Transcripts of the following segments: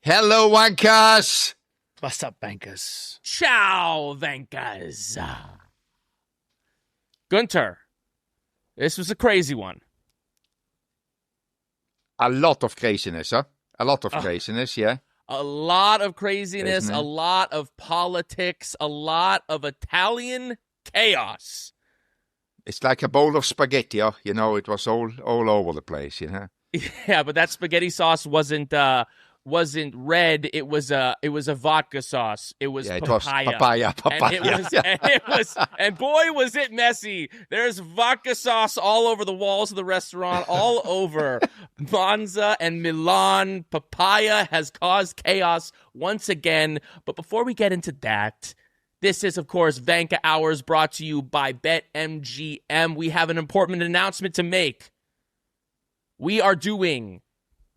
Hello, Wankers. What's up, Vankahs? Ciao, Vankahs. Guenther, this was a crazy one. A lot of craziness, huh? A lot of craziness, yeah. A lot of craziness, Isn't it? a lot of politics, a lot of Italian chaos. It's like a bowl of spaghetti, huh? You know, it was all over the place, you know. Yeah, but that spaghetti sauce wasn't red. It was a vodka sauce. It was Yeah, it papaya. was papaya. And boy, was it messy. There's vodka sauce all over the walls of the restaurant, all over Monza and Milan. Papaya has caused chaos once again. But before we get into that, this is, of course, Vankah Hours brought to you by BetMGM. We have an important announcement to make. We are doing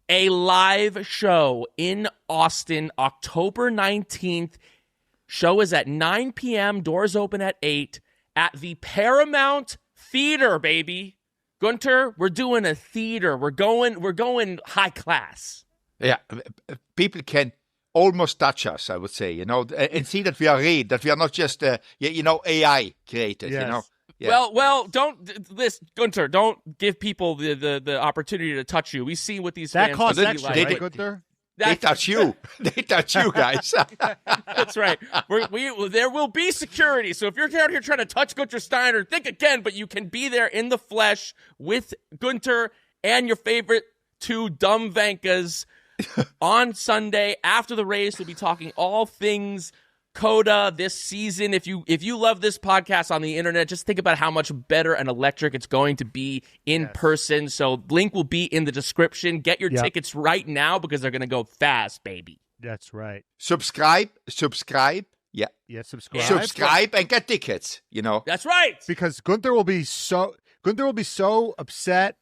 a live show in Austin, October 19th. Show is at 9 p.m. Doors open at 8 at the Paramount Theater, baby. Guenther, we're doing a theater. We're going high class. Yeah, people can almost touch us, I would say, you know, and see that we are real, that we are not just, AI created, Yes. you know. Yeah. Well, don't listen, Guenther. Don't give people the opportunity to touch you. We see what these That fans costs do extra, like. right, Guenther? They touch you. They touch you, guys. That's right. There will be security. So if you're out here trying to touch Guenther Steiner, think again. But you can be there in the flesh with Guenther and your favorite two dumb Vankahs on Sunday after the race. We'll be talking all things Coda this season. If you love this podcast on the internet, just think about how much better and electric it's going to be in person. So link will be in the description. Get your tickets right now because they're going to go fast, baby. That's right. Subscribe. Yeah. Yeah, subscribe. Subscribe and get tickets, you know. That's right. Because Guenther will be so upset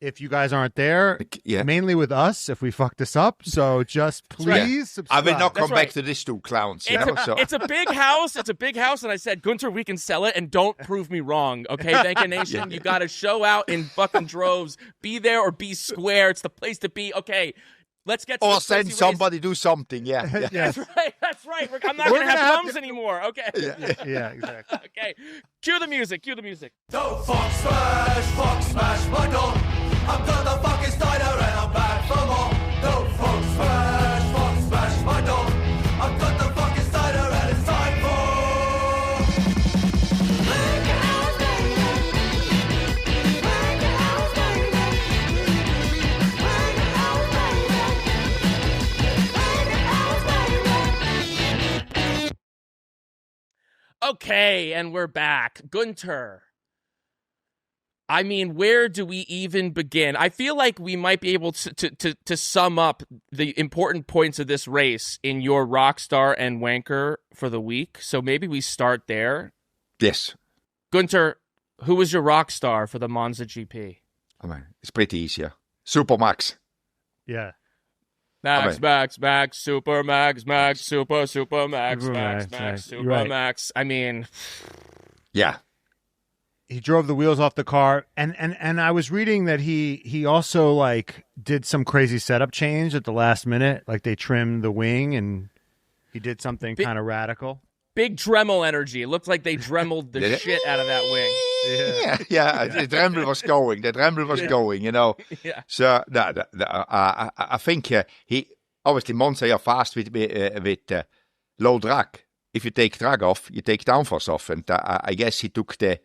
if you guys aren't there, mainly with us if we fuck this up. So just please subscribe. I will not come right. back to these two clowns. You know, so. It's a big house. It's a big house. And I said, Guenther, we can sell it. And don't prove me wrong. Okay, Vankah Nation, you got to show out in fucking droves. Be there or be square. It's the place to be. Okay, let's get to or this send crazy somebody do something. Yeah. Yes. That's right. I'm not going to have thumbs anymore. Okay. Yeah, exactly. Okay. Cue the music. Don't fuck smash my door. I'm gonna fucking Steiner and I'm back for more. Don't fuck smash my door. I've got the fucking Steiner and it's time for Vankah Hours, baby. Vankah Hours, baby. Vankah Hours, baby. Vankah Hours, baby. Okay, and we're back. Guenther. I mean, where do we even begin? I feel like we might be able to sum up the important points of this race in your Rockstar and Wanker for the week. So maybe we start there. Yes. Guenther, who was your Rockstar for the Monza GP? I mean, it's pretty easy. Yeah. Super Max. Yeah. Max, Super Max, Super Max. I mean, yeah. He drove the wheels off the car, and I was reading that he also like did some crazy setup change at the last minute, like they trimmed the wing and he did something kind of radical. Big Dremel energy. It looked like they dremeled the shit out of that wing. Yeah. The Dremel was going. Going. You know. Yeah. So I think he obviously Monza are fast with low drag. If you take drag off, you take downforce off, and I guess he took the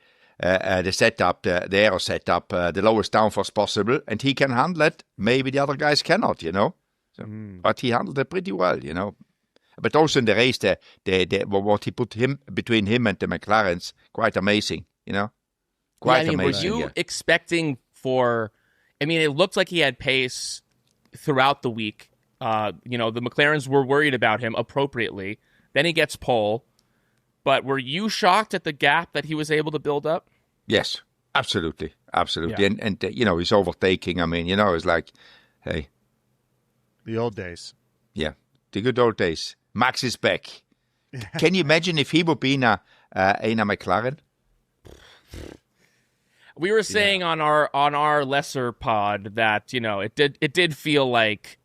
setup, the aero setup, the lowest downforce possible, and he can handle it. Maybe the other guys cannot, you know. So, but he handled it pretty well, you know. But also in the race, what he put between him and the McLarens, quite amazing, you know. Quite amazing. Were you expecting for? I mean, it looked like he had pace throughout the week. You know, the McLarens were worried about him appropriately. Then he gets pole. But were you shocked at the gap that he was able to build up? Yes, absolutely. Yeah. And you know, his overtaking, I mean, you know, it's like, hey. The old days. Yeah, the good old days. Max is back. Can you imagine if he would be in a McLaren? We were saying on our lesser pod that, you know, it did feel like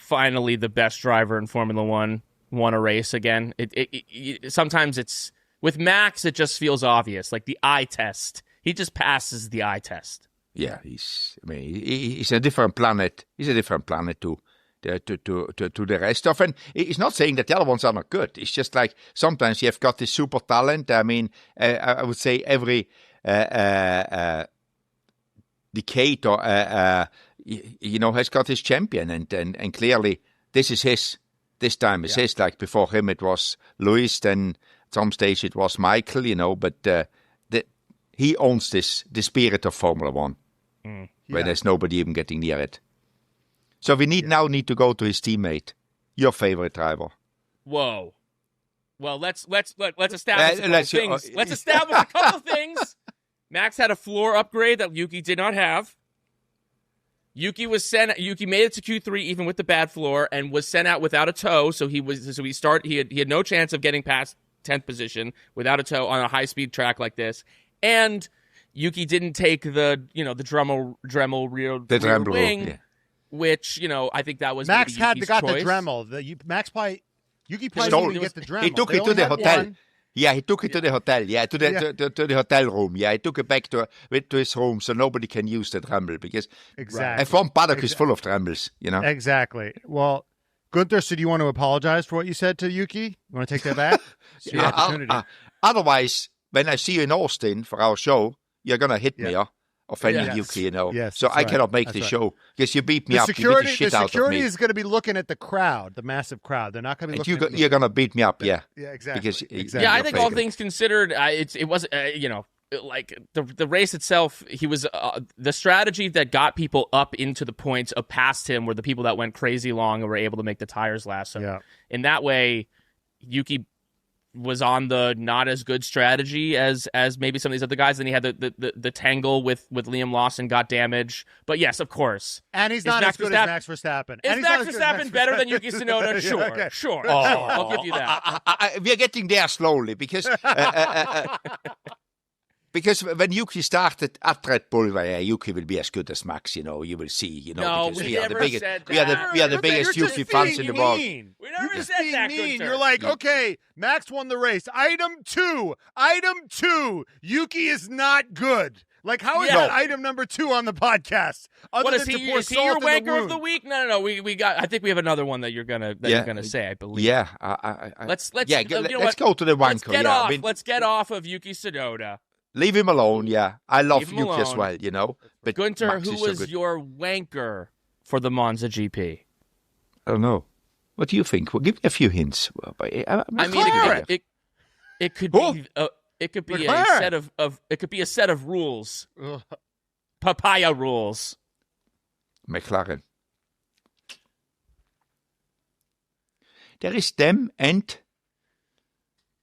finally the best driver in Formula One won a race again. Sometimes it's with Max, it just feels obvious, like the eye test. He just passes the eye test. Yeah, he's a different planet. He's a different planet to the rest of. And it's not saying that the other ones are not good. It's just like sometimes you've got this super talent. I mean, I would say every decade or has got his champion, and clearly this is his. This time is his. Like before him, it was Lewis. Then at some stage it was Michael. But he owns the spirit of Formula One, where there's nobody even getting near it. So we now need to go to his teammate, your favorite driver. Whoa. Well, let's establish a couple things. Let's establish a couple things. Max had a floor upgrade that Yuki did not have. Yuki made it to Q3 even with the bad floor and was sent out without a tow. So he had no chance of getting past 10th position without a tow on a high speed track like this. And Yuki didn't take the Dremel rear wing. Yeah. Which, I think that was Max got choice. the Dremel. Yuki probably didn't get the Dremel. He took it to the hotel. Yeah, he took it to the hotel. Yeah, to the hotel room. Yeah, he took it back to his room so nobody can use the Dremel because F1 paddock is full of Dremels. Exactly. Well, Guenther, so do you want to apologize for what you said to Yuki? You want to take that back? It's your opportunity. Otherwise, when I see you in Austin for our show, you're gonna hit me, offending Yuki, Yes, so I cannot make the show because you beat me up. You beat the shit out of me. The security is going to be looking at the crowd, the massive crowd. They're not going to be looking at me. You're going to beat me up, Yeah, exactly. Because, I think all things considered, it was, like the race itself, he was, the strategy that got people up into the points of past him were the people that went crazy long and were able to make the tires last. So in that way, Yuki was on the not as good strategy as maybe some of these other guys. Then he had the tangle with Liam Lawson got damaged. But yes, of course. And he's not as good as Max Verstappen. Is Max Verstappen better than Yuki Tsunoda? Sure, sure. I'll give you that. We are getting there slowly because because when Yuki started at Red Bull, Yuki will be as good as Max. You will see. No, because we never said we are the biggest Yuki fans in the world. We never said that, Guenther. You're like, okay, Max won the race. Item two, Yuki is not good. Like, how is that item number 2 on the podcast? What is he? Is he your wanker of the week? No. We got. I think we have another one that you're gonna say. I believe. Yeah. Let's go to the wanker. Let's get off of Yuki Tsunoda. Leave him alone, I love Yuki as well, But Guenther, Max who was your wanker for the Monza GP? I don't know. What do you think? Well, give me a few hints. It could be a set of rules. Papaya rules. McLaren. There is them and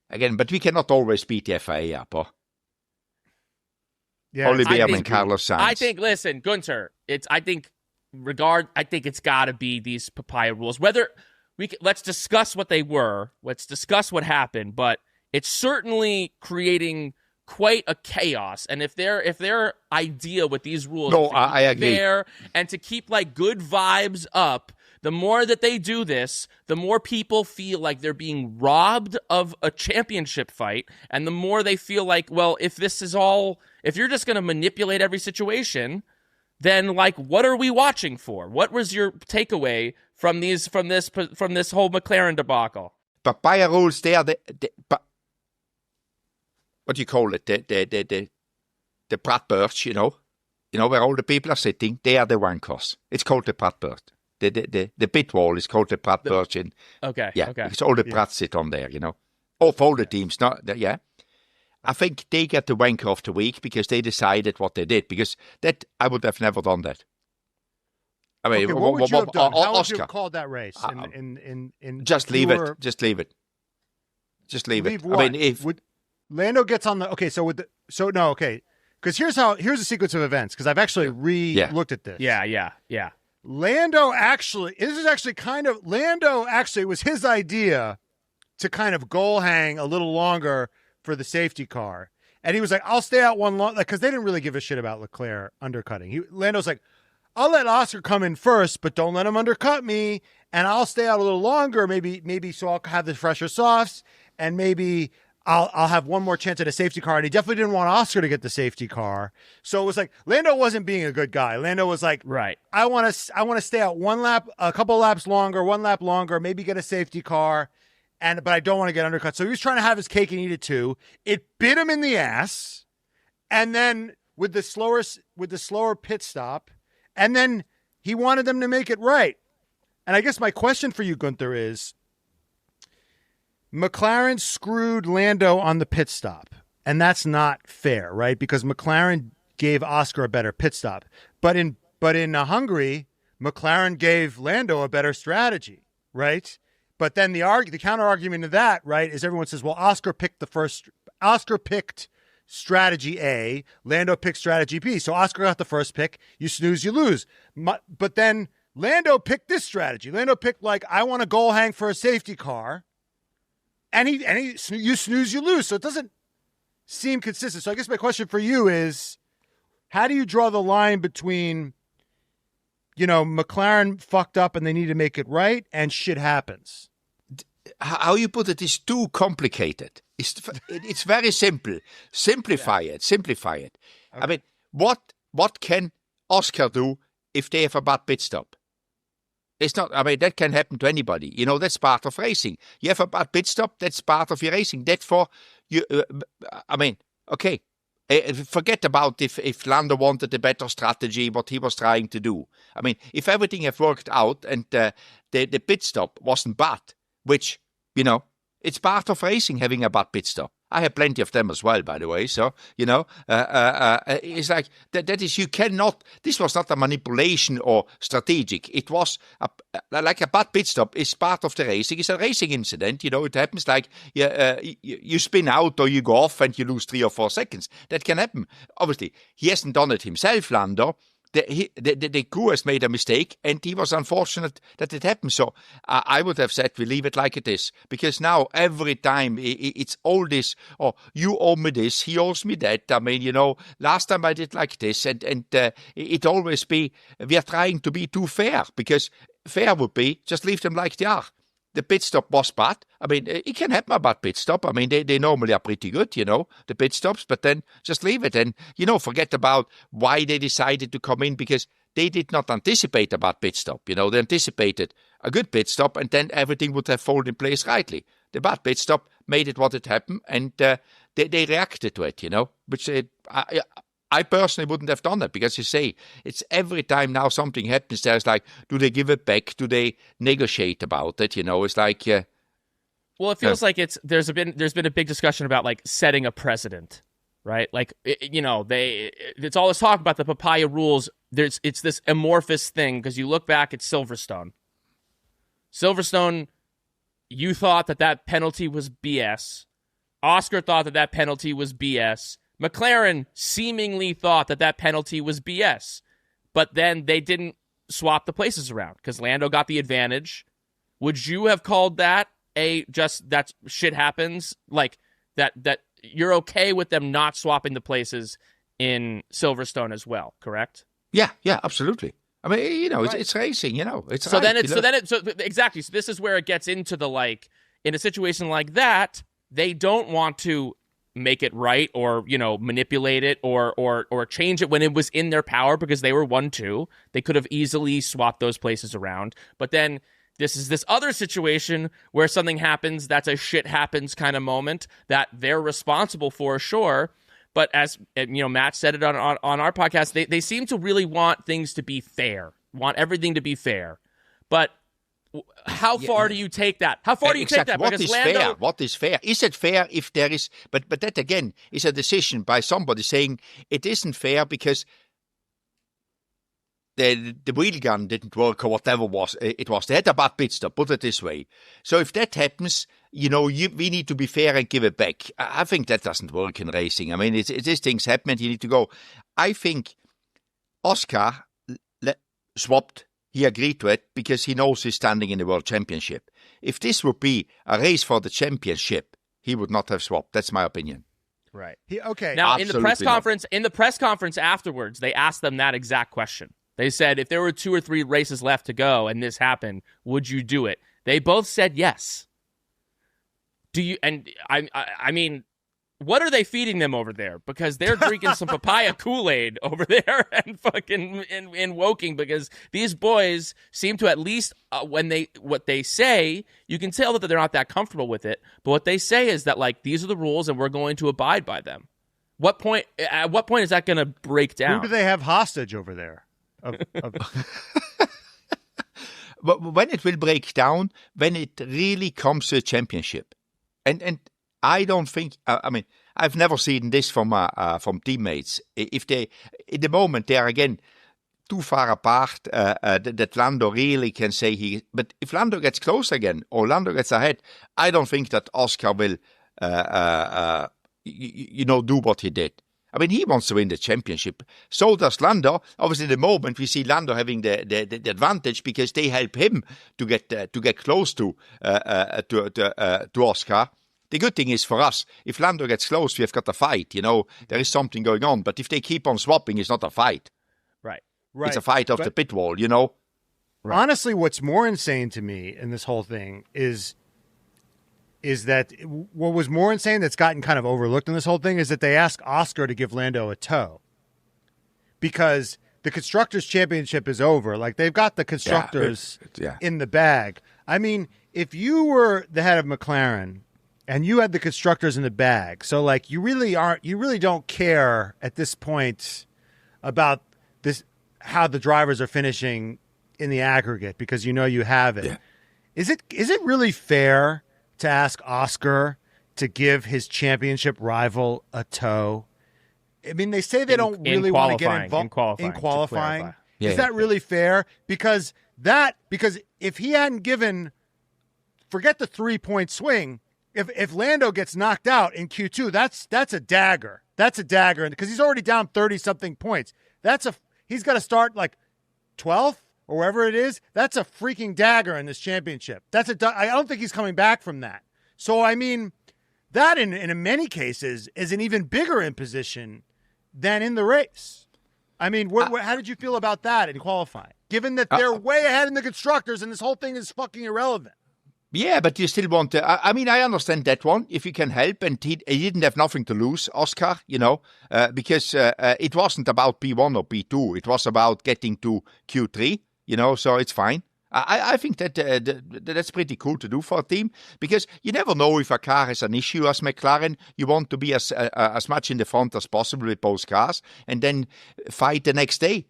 again, but we cannot always beat the FIA up, or? Yeah, Olivier and Carlos Sainz. I think, listen, Guenther, I think it's got to be these Papaya rules. Let's discuss what they were. Let's discuss what happened, but it's certainly creating quite a chaos. And if their idea with these rules, I agree, fair and to keep like good vibes up, the more that they do this, the more people feel like they're being robbed of a championship fight, and the more they feel like, well, if you're just going to manipulate every situation, then like, what are we watching for? What was your takeaway from this whole McLaren debacle? Papaya rules. They are what do you call it? The Pratt birds, where all the people are sitting. They are the wankers. It's called the Pratt bird. The pit wall is called the Pratt bird. Okay. Because all the Pratts sit on there, Of all the teams, I think they get the wanker of the week because they decided what they did. Because that I would have never done that. I mean, what would you have done? How would you Oscar have called that race? Just leave it. Just leave it. Just leave it. What? I mean, if Lando gets on the because here's the sequence of events because I've actually looked at this. Yeah. Lando actually it was his idea to kind of goal hang a little longer for the safety car. And he was like, I'll stay out one long, because they didn't really give a shit about Leclerc undercutting. Lando's like, I'll let Oscar come in first, but don't let him undercut me. and I'll stay out a little longer, maybe so I'll have the fresher softs, and maybe I'll have one more chance at a safety car. And he definitely didn't want Oscar to get the safety car. So it was like Lando wasn't being a good guy. Lando was like, right, I want to stay out a couple laps longer, maybe get a safety car, but I don't want to get undercut. So he was trying to have his cake and eat it too. It bit him in the ass, and then with the slower pit stop, and then he wanted them to make it right. And I guess my question for you, Guenther, is McLaren screwed Lando on the pit stop, and that's not fair, right? Because McLaren gave Oscar a better pit stop. But in Hungary, McLaren gave Lando a better strategy, right? But then the counter argument to that, right, is everyone says, well, Oscar picked strategy A, Lando picked strategy B. So Oscar got the first pick. You snooze, you lose. But then Lando picked this strategy. Lando picked, like, I want to goal hang for a safety car. And you snooze, you lose. So it doesn't seem consistent. So I guess my question for you is, how do you draw the line between, McLaren fucked up and they need to make it right and shit happens? How you put it is too complicated. It's very simple. Simplify it. Okay. I mean, what can Oscar do if they have a bad pit stop? It's not, that can happen to anybody. That's part of racing. You have a bad pit stop, that's part of your racing. Therefore, okay. Forget about if Lando wanted a better strategy, what he was trying to do. If everything had worked out and the pit stop wasn't bad, which, it's part of racing having a bad pit stop. I have plenty of them as well, by the way. So, it's like, that is, you cannot, this was not a manipulation or strategic. It was like a bad pit stop is part of the racing. It's a racing incident. It happens like you spin out or you go off and you lose 3 or 4 seconds. That can happen. Obviously, he hasn't done it himself, Lando. The crew has made a mistake, and he was unfortunate that it happened. So I would have said we leave it like it is, because now every time it's all this, you owe me this, he owes me that. Last time I did like this, and it always be, we are trying to be too fair, because fair would be just leave them like they are. The pit stop was bad. It can happen about pit stop. They normally are pretty good, the pit stops, but then just leave it. And, forget about why they decided to come in, because they did not anticipate a bad pit stop. They anticipated a good pit stop, and then everything would have fallen in place rightly. The bad pit stop made it what it happened, and they reacted to it, which I personally wouldn't have done that, because you say it's every time now something happens, there's like, do they give it back? Do they negotiate about it? It's like, well, it feels like there's been a big discussion about like setting a precedent, right? Like, it's all this talk about the Papaya Rules. It's this amorphous thing, because you look back at Silverstone. Silverstone, you thought that penalty was BS. Oscar thought that penalty was BS. McLaren seemingly thought that penalty was BS, but then they didn't swap the places around because Lando got the advantage. Would you have called that that shit happens? Like that you're okay with them not swapping the places in Silverstone as well, correct? Yeah, absolutely. Right. It's racing, It's so right, exactly. So this is where it gets into the, like, in a situation like that, they don't want to make it right or, manipulate it or change it when it was in their power, because they were 1-2. They could have easily swapped those places around. But then this is this other situation where something happens that's a shit happens kind of moment that they're responsible for, sure. But as Matt said it on our podcast, they seem to really want things to be fair, want everything to be fair. But how far do you take that? How far do you take that? What is fair? What is fair? Is it fair if there is... But that, again, is a decision by somebody saying it isn't fair because the wheel gun didn't work or whatever it was. They had a bad pit stop, put it this way. So if that happens, we need to be fair and give it back. I think that doesn't work in racing. These things happen and you need to go. I think Oscar swapped. He agreed to it because he knows he's standing in the World Championship. If this would be a race for the championship, he would not have swapped. That's my opinion. Right. Okay. Now, in the press conference afterwards, they asked them that exact question. They said, if there were 2 or 3 races left to go and this happened, would you do it? They both said yes. Do you? And I mean, what are they feeding them over there? Because they're drinking some papaya Kool-Aid over there and fucking in Woking, because these boys seem to, at least what they say, you can tell that they're not that comfortable with it. But what they say is that, like, these are the rules and we're going to abide by them. At what point is that going to break down? Who do they have hostage over there? But when it will break down, when it really comes to a championship. And I don't think, I mean, I've never seen this from teammates. If they, in the moment, they are again too far apart, that Lando really can say but if Lando gets close again, or Lando gets ahead, I don't think that Oscar will, do what he did. I mean, he wants to win the championship. So does Lando. Obviously, in the moment, we see Lando having the advantage because they help him to get close to Oscar. The good thing is for us, if Lando gets close, we have got a fight. There is something going on. But if they keep on swapping, it's not a fight. Right. It's a fight off the pit wall. Right. Honestly, what's more insane to me in this whole thing is that what was more insane that's gotten kind of overlooked in this whole thing is that they asked Oscar to give Lando a tow because the Constructors' Championship is over. Like, they've got the Constructors in the bag. I mean, if you were the head of McLaren and you had the Constructors in the bag, so like you really don't care at this point about this, how the drivers are finishing in the aggregate because you have it. Yeah. Is it really fair to ask Oscar to give his championship rival a tow? I mean, they say they don't really want to get involved in qualifying. Is that really fair? Because if he hadn't given, forget the 3-point swing, if Lando gets knocked out in Q2, that's a dagger. That's a dagger, because he's already down 30-something points. He's got to start like 12th. Or wherever it is, that's a freaking dagger in this championship. I don't think he's coming back from that. So, I mean, that in many cases is an even bigger imposition than in the race. I mean, how did you feel about that in qualifying? Given that they're way ahead in the Constructors and this whole thing is fucking irrelevant. Yeah, but you still want to. I mean, I understand that one, if you can help. And he didn't have nothing to lose, Oscar, because it wasn't about P1 or P2. It was about getting to Q3. So it's fine. I think that that's pretty cool to do for a team, because you never know if a car has an issue as McLaren. You want to be as much in the front as possible with both cars, and then fight the next day,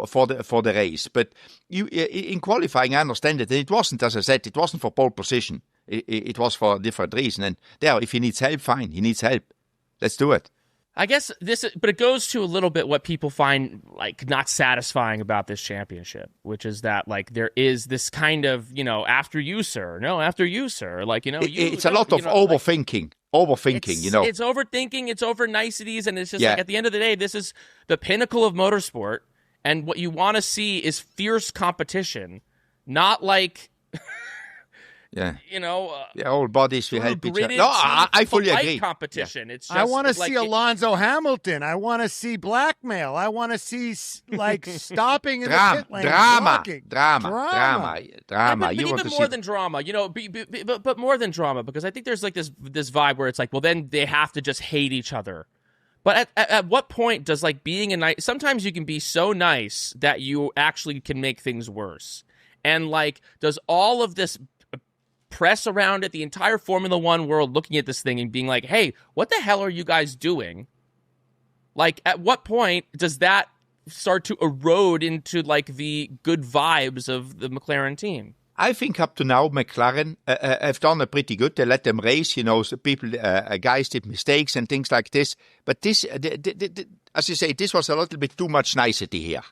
for the race. But in qualifying, I understand it. And it wasn't, as I said, it wasn't for pole position. It was for a different reason. And if he needs help, fine. He needs help. Let's do it. I guess but it goes to a little bit what people find like not satisfying about this championship, which is that like there is this kind of, after you, sir. No, after you, sir. Like, it's a lot of overthinking. It's overthinking, it's over niceties, and it's just like at the end of the day, this is the pinnacle of motorsport, and what you want to see is fierce competition, not like all bodies will help each other. No, I fully agree. Competition. It's just, I want to see Alonso Hamilton. I want to see blackmail. I want to see like stopping in the pit lane. Drama. But even more than drama, but more than drama, because I think there's like this vibe where it's like, well, then they have to just hate each other. But at what point does like being a nice? Sometimes you can be so nice that you actually can make things worse. And like, does all of this press around it, the entire Formula One world looking at this thing and being like, hey, what the hell are you guys doing? Like, at what point does that start to erode into like the good vibes of the McLaren team? I think up to now, McLaren have done it pretty good. They let them race, so people, guys did mistakes and things like this. But this, as you say, this was a little bit too much nicety here.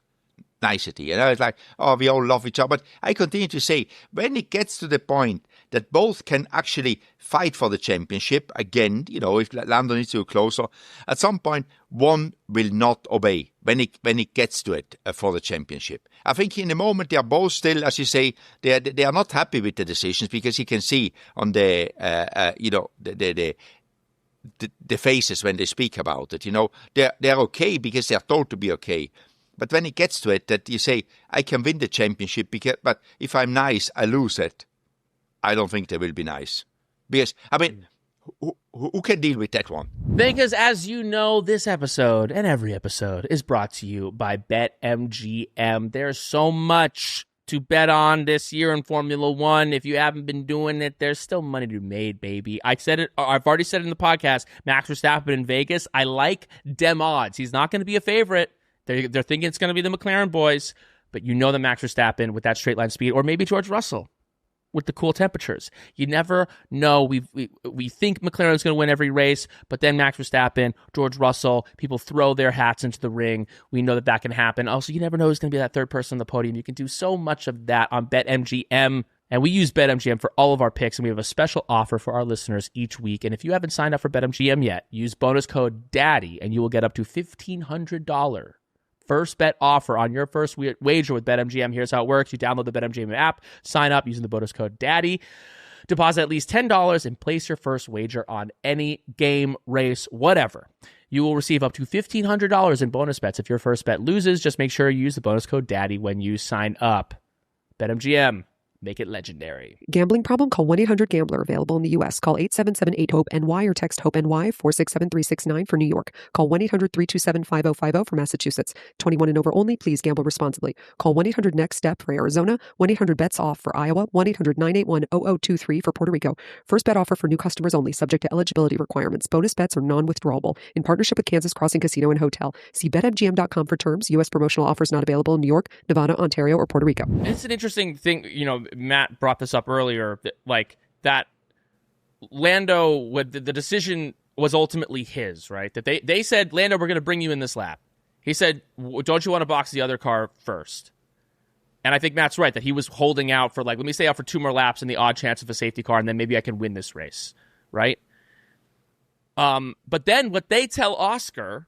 It's like, we all love each other. But I continue to say, when it gets to the point that both can actually fight for the championship again, if Lando needs to go closer, at some point one will not obey when it gets to it for the championship. I think in the moment they are both still, as you say, they are not happy with the decisions, because you can see on the faces when they speak about it. They're okay because they're told to be okay. But when it gets to it, that you say, I can win the championship, but if I'm nice, I lose it. I don't think they will be nice. Because, I mean, who can deal with that one? Because as you know, this episode and every episode is brought to you by BetMGM. There's so much to bet on this year in Formula One. If you haven't been doing it, there's still money to be made, baby. I've already said it in the podcast, Max Verstappen in Vegas. I like dem odds. He's not going to be a favorite. They're thinking it's going to be the McLaren boys, but you know that Max Verstappen with that straight line speed, or maybe George Russell with the cool temperatures. You never know. We think McLaren's going to win every race, but then Max Verstappen, George Russell, people throw their hats into the ring. We know that can happen. Also, you never know who's going to be that third person on the podium. You can do so much of that on BetMGM. And we use BetMGM for all of our picks, and we have a special offer for our listeners each week. And if you haven't signed up for BetMGM yet, use bonus code DADDY, and you will get up to $1,500 first bet offer on your first wager with BetMGM. Here's how it works. You download the BetMGM app, sign up using the bonus code DADDY, deposit at least $10, and place your first wager on any game, race, whatever. You will receive up to $1,500 in bonus bets if your first bet loses. Just make sure you use the bonus code DADDY when you sign up. BetMGM. Make it legendary. Gambling problem? Call 1-800-GAMBLER. Available in the U.S. Call 877-8-HOPE-NY or text HOPE-NY 467-369 for New York. Call 1-800-327-5050 for Massachusetts. 21 and over only. Please gamble responsibly. Call 1-800-NEXT-STEP for Arizona. 1-800-BETS-OFF for Iowa. 1-800-981-0023 for Puerto Rico. First bet offer for new customers only. Subject to eligibility requirements. Bonus bets are non-withdrawable. In partnership with Kansas Crossing Casino and Hotel. See BetMGM.com for terms. U.S. promotional offers not available in New York, Nevada, Ontario, or Puerto Rico. It's an interesting thing, Matt brought this up earlier, that Lando, the decision was ultimately his, right? That they said, Lando, we're going to bring you in this lap. He said, don't you want to box the other car first? And I think Matt's right, that he was holding out for, let me stay out for 2 more laps in the odd chance of a safety car, and then maybe I can win this race, right? But then what they tell Oscar,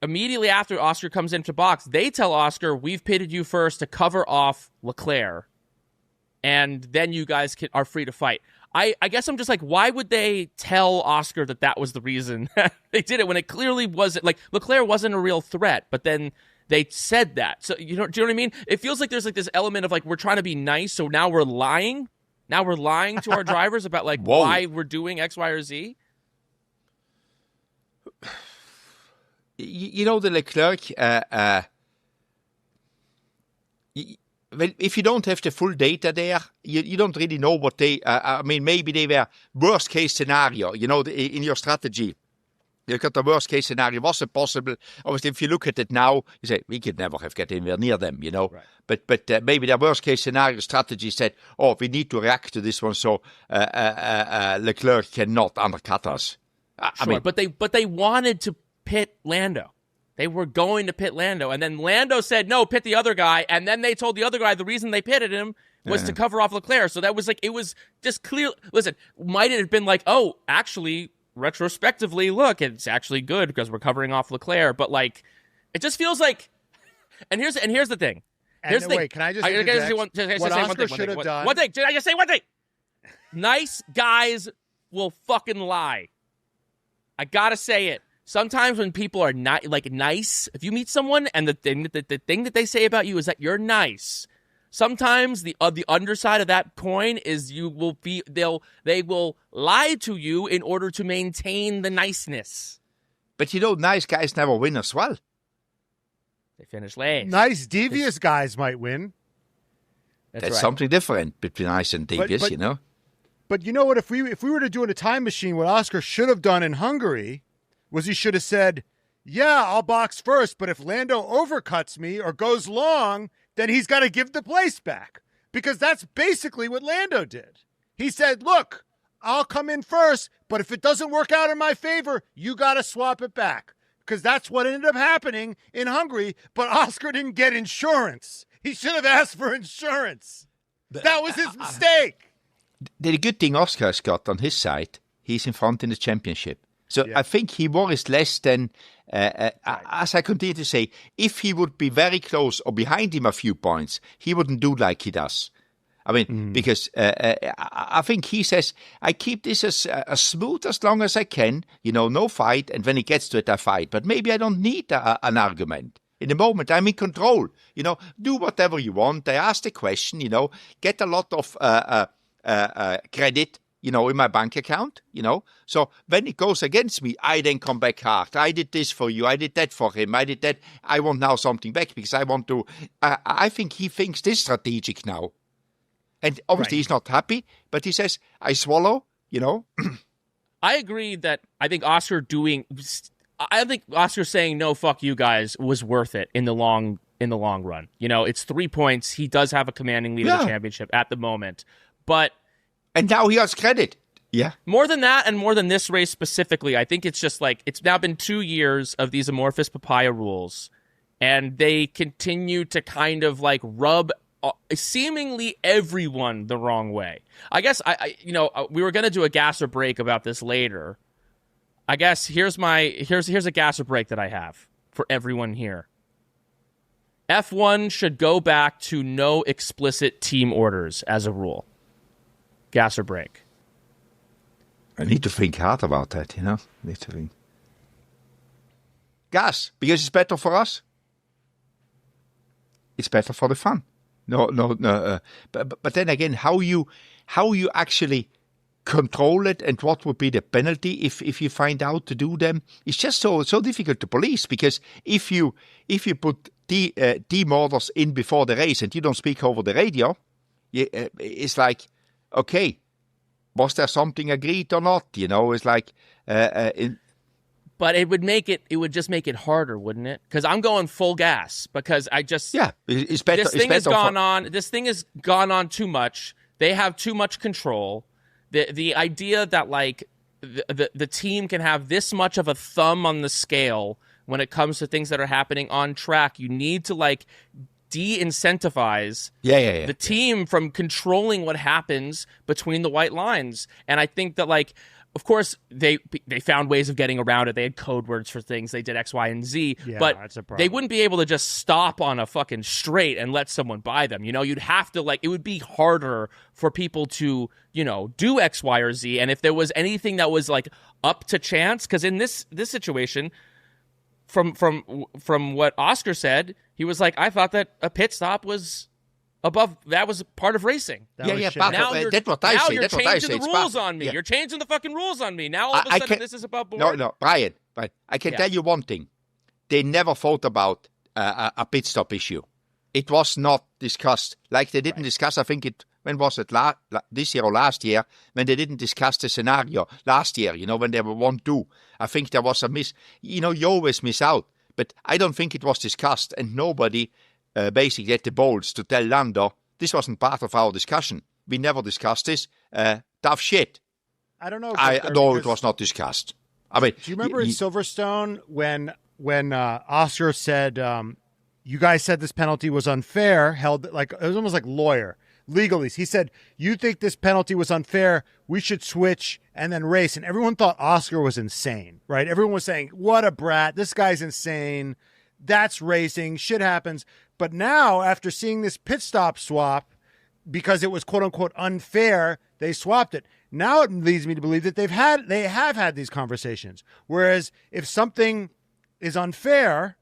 immediately after Oscar comes into box, they tell Oscar, we've pitted you first to cover off Leclerc, and then you guys are free to fight. I guess I'm just why would they tell Oscar that was the reason they did it when it clearly wasn't? Leclerc wasn't a real threat, but then they said that. So, do you know what I mean? It feels like there's this element of we're trying to be nice, so now we're lying. Now we're lying to our drivers about why we're doing X, Y, or Z. The Leclerc, well, if you don't have the full data there, you don't really know what they, maybe they were worst case scenario, in your strategy. You've got the worst case scenario. Was it possible? Obviously, if you look at it now, you say, we could never have get anywhere near them, Right. But maybe their worst case scenario strategy said, we need to react to this one so Leclerc cannot undercut us. Sure, but they wanted to pit Lando. They were going to pit Lando, and then Lando said, no, pit the other guy, and then they told the other guy the reason they pitted him was to cover off Leclerc. So that was it was just clear. Listen, might it have been actually, retrospectively, look, it's actually good because we're covering off Leclerc, but it just feels like, and here's the thing. Here's the thing. Wait, can I just say one thing? What Oscar should have done. One thing. Did I just say one thing? Nice guys will fucking lie. I gotta say it. Sometimes when people are not nice, if you meet someone and the thing that they say about you is that you're nice, sometimes the underside of that coin is they will lie to you in order to maintain the niceness. But nice guys never win as well. They finish last. Nice devious guys might win. That's right. Something different between nice and devious, But you know what? If we were to do in a time machine, what Oscar should have done in Hungary was he should have said, yeah, I'll box first, but if Lando overcuts me or goes long, then he's got to give the place back. Because that's basically what Lando did. He said, look, I'll come in first, but if it doesn't work out in my favor, you got to swap it back. Because that's what ended up happening in Hungary, but Oscar didn't get insurance. He should have asked for insurance. That was his mistake. The good thing Oscar has got on his side, he's in front in the championship. So I think he worries less than, as I continue to say, if he would be very close or behind him a few points, he wouldn't do like he does. Because I think he says, I keep this as smooth as long as I can, no fight, and when it gets to it, I fight. But maybe I don't need an argument. In the moment, I'm in control. Do whatever you want. I ask the question. Get a lot of credit. In my bank account. So when it goes against me, I then come back hard. I did this for you. I did that for him. I did that. I want now something back because I want to. I think he thinks this strategic now, and obviously he's not happy. But he says, "I swallow." I agree that I think Oscar saying no, fuck you guys was worth it in the long run. It's 3 points. He does have a commanding lead in the championship at the moment, but. And now he has credit. Yeah. More than that and more than this race specifically, I think it's just like it's now been 2 years of these amorphous papaya rules, and they continue to kind of like rub seemingly everyone the wrong way. I guess we were going to do a gas or break about this later. I guess here's a gas or break that I have for everyone here. F1 should go back to no explicit team orders as a rule. Gas or break? I need to think hard about that, Need to think. Gas, because it's better for us. It's better for the fun. No. But then again, how you actually control it and what would be the penalty if you find out to do them? It's just so difficult to police because if you put team orders in before the race and you don't speak over the radio, it's like. Okay, was there something agreed or not? It's like... But it would just make it harder, wouldn't it? Because I'm going full gas because I just... Yeah, it's better. This thing has gone on too much. They have too much control. The idea that like the team can have this much of a thumb on the scale when it comes to things that are happening on track, you need to like... de-incentivize the team from controlling what happens between the white lines. And I think that, like, of course, they found ways of getting around it. They had code words for things. They did X, Y, and Z. But they wouldn't be able to just stop on a fucking straight and let someone by them. You'd have to, like, it would be harder for people to, do X, Y, or Z. And if there was anything that was, like, up to chance, because in this situation... From what Oscar said, he was like, I thought that a pit stop was above. That was part of racing. Now you're changing the rules on me. You're changing the fucking rules on me. Now all of a sudden this is about board. No, Brian. I can tell you one thing. They never thought about a pit stop issue. It was not discussed. Like they didn't discuss, I think when was it, this year or last year, when they didn't discuss the scenario last year, when they were 1-2. I think there was a miss. You always miss out. But I don't think it was discussed, and nobody basically had the balls to tell Lando, this wasn't part of our discussion. We never discussed this. Tough shit. I don't know. No, it was not discussed. I mean, do you remember in Silverstone when Oscar said, you guys said this penalty was unfair, held like it was almost like lawyer. Legalese. He said, you think this penalty was unfair, we should switch and then race. And everyone thought Oscar was insane, right? Everyone was saying, what a brat. This guy's insane. That's racing. Shit happens. But now, after seeing this pit stop swap, because it was quote unquote unfair, they swapped it. Now it leads me to believe that they have had these conversations. Whereas if something is unfair,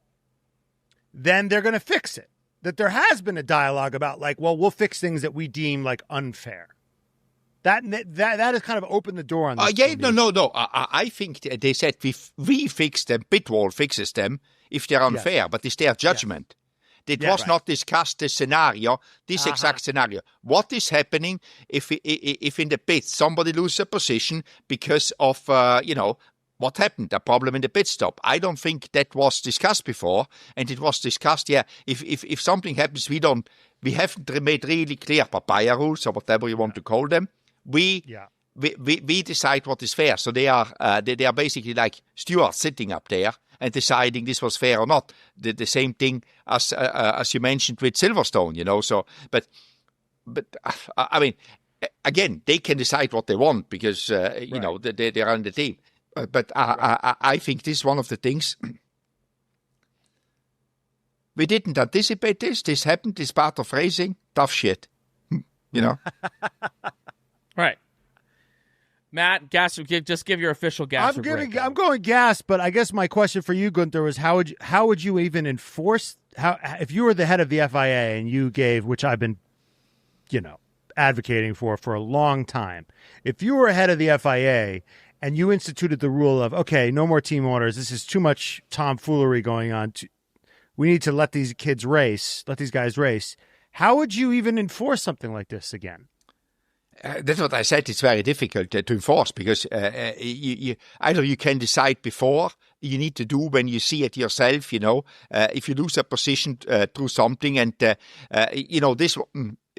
then they're going to fix it. That there has been a dialogue about like, well, we'll fix things that we deem like unfair. That has kind of opened the door on this. No. I think they said we fix them. Pitwall fixes them if they're unfair, but it's their judgment. It was not discussed the scenario, exact scenario. What is happening if in the pit somebody loses a position because of what happened, a problem in the pit stop? I don't think that was discussed before, and it was discussed. Yeah, if something happens, we haven't made really clear papaya rules or whatever you want to call them. We decide what is fair. So they are basically like stewards sitting up there and deciding this was fair or not. The same thing as you mentioned with Silverstone, So, but I mean, again, they can decide what they want because they're on the team. But I think this is one of the things. We didn't anticipate this. This happened. This part of racing. Tough shit. Right. Matt, gas. Just give your official gas. I'm going gas, but I guess my question for you, Guenther, was how would you even enforce if you were the head of the FIA and you gave, which I've been, advocating for a long time. If you were head of the FIA and you instituted the rule of, okay, no more team orders, this is too much tomfoolery going on. We need to let these guys race. How would you even enforce something like this again? That's what I said. It's very difficult to enforce because either you can decide before, you need to do when you see it yourself, if you lose a position through something and, this,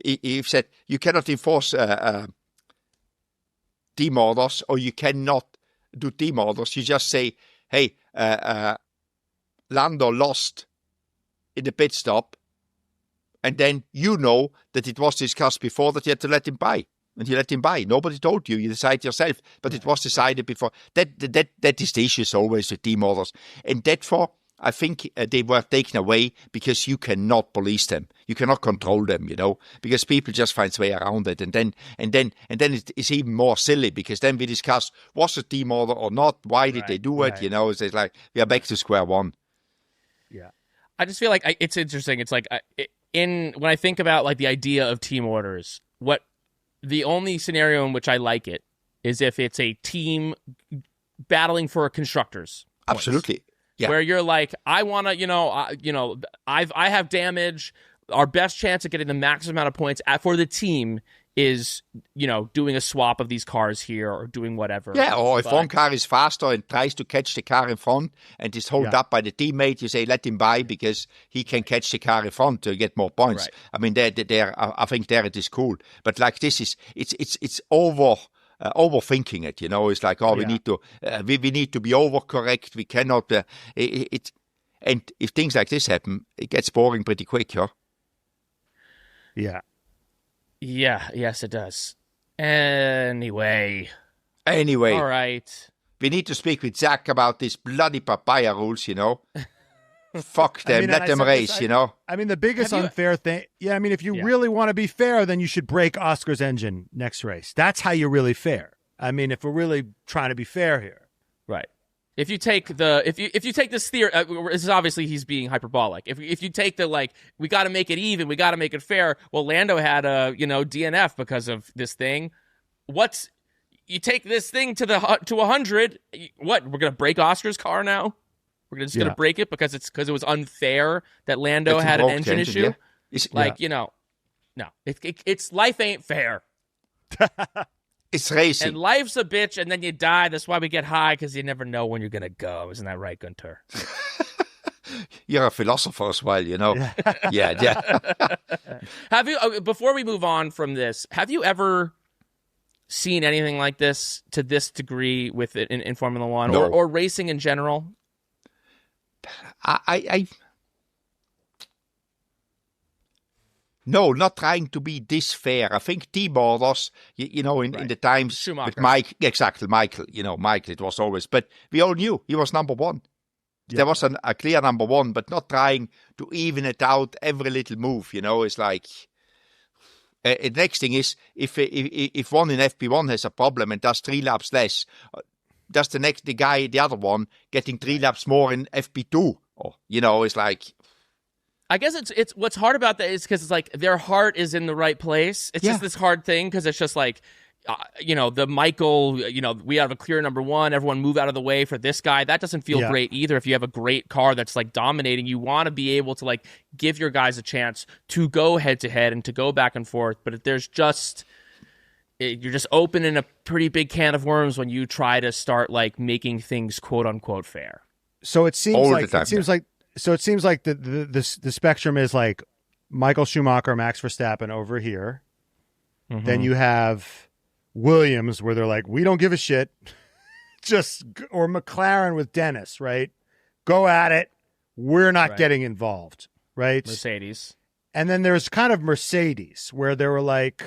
you've said you cannot enforce team orders or you cannot do team orders. You just say, hey, Lando lost in the pit stop, and then that it was discussed before that you had to let him by. And you let him by. Nobody told you. You decide yourself. But it was decided before. That is the issue always with team orders. And therefore, I think they were taken away because you cannot police them. You cannot control them, because people just find a way around it. And then it's even more silly because then we discuss, was it team order or not? Why did they do it? It's like we are back to square one. Yeah. I just feel like it's interesting. It's like when I think about like the idea of team orders, the only scenario in which I like it is if it's a team battling for a constructor's points. Absolutely. Yeah. Where you're like, I want to, I have damage. Our best chance of getting the maximum amount of points for the team is, doing a swap of these cars here or doing whatever. Yeah, or if one car is faster and tries to catch the car in front and is held up by the teammate, you say, let him by because he can catch the car in front to get more points. Right. I mean, I think there it is cool. But like this it's overthinking it, It's like, we need to we need to be overcorrect. We cannot. And if things like this happen, it gets boring pretty quick, huh? Yeah. Yeah. Yes, it does. Anyway. All right. We need to speak with Zach about these bloody papaya rules, Fuck them. Let them race, I mean, the biggest unfair thing. Yeah, I mean, if you really want to be fair, then you should break Oscar's engine next race. That's how you're really fair. I mean, if we're really trying to be fair here. Right. If you take if you take this theory, this is obviously he's being hyperbolic. If you take the we got to make it even, we got to make it fair. Well, Lando had a DNF because of this thing. You take this thing to 100? What, we're gonna break Oscar's car now? We're just gonna break it because it was unfair that Lando had an engine issue. Yeah. No, it's life ain't fair. It's racing. And life's a bitch, and then you die. That's why we get high, because you never know when you're going to go. Isn't that right, Guenther? You're a philosopher as well, Yeah. Have you, before we move on from this, have you ever seen anything like this to this degree with it in Formula One or racing in general? No, not trying to be this fair. I think team orders, in the times Schumacher. with Mike, exactly, Michael, Michael, it was always, but we all knew he was number one. Yeah. There was a clear number one, but not trying to even it out every little move, It's like, the next thing is, if one in FP1 has a problem and does 3 laps less, does the other one getting 3 laps more in FP2? Or, it's like... I guess it's what's hard about that is because it's like their heart is in the right place. It's just this hard thing because it's just like, the Michael, we have a clear number one. Everyone move out of the way for this guy. That doesn't feel great either. If you have a great car that's like dominating, you want to be able to like give your guys a chance to go head to head and to go back and forth. But if there's you're just opening a pretty big can of worms when you try to start like making things quote unquote fair. So it seems like the spectrum is like Michael Schumacher, Max Verstappen over here. Mm-hmm. Then you have Williams where they're like, we don't give a shit. Or McLaren with Dennis, right? Go at it. We're not getting involved, right? Mercedes. And then there's kind of Mercedes where they were like,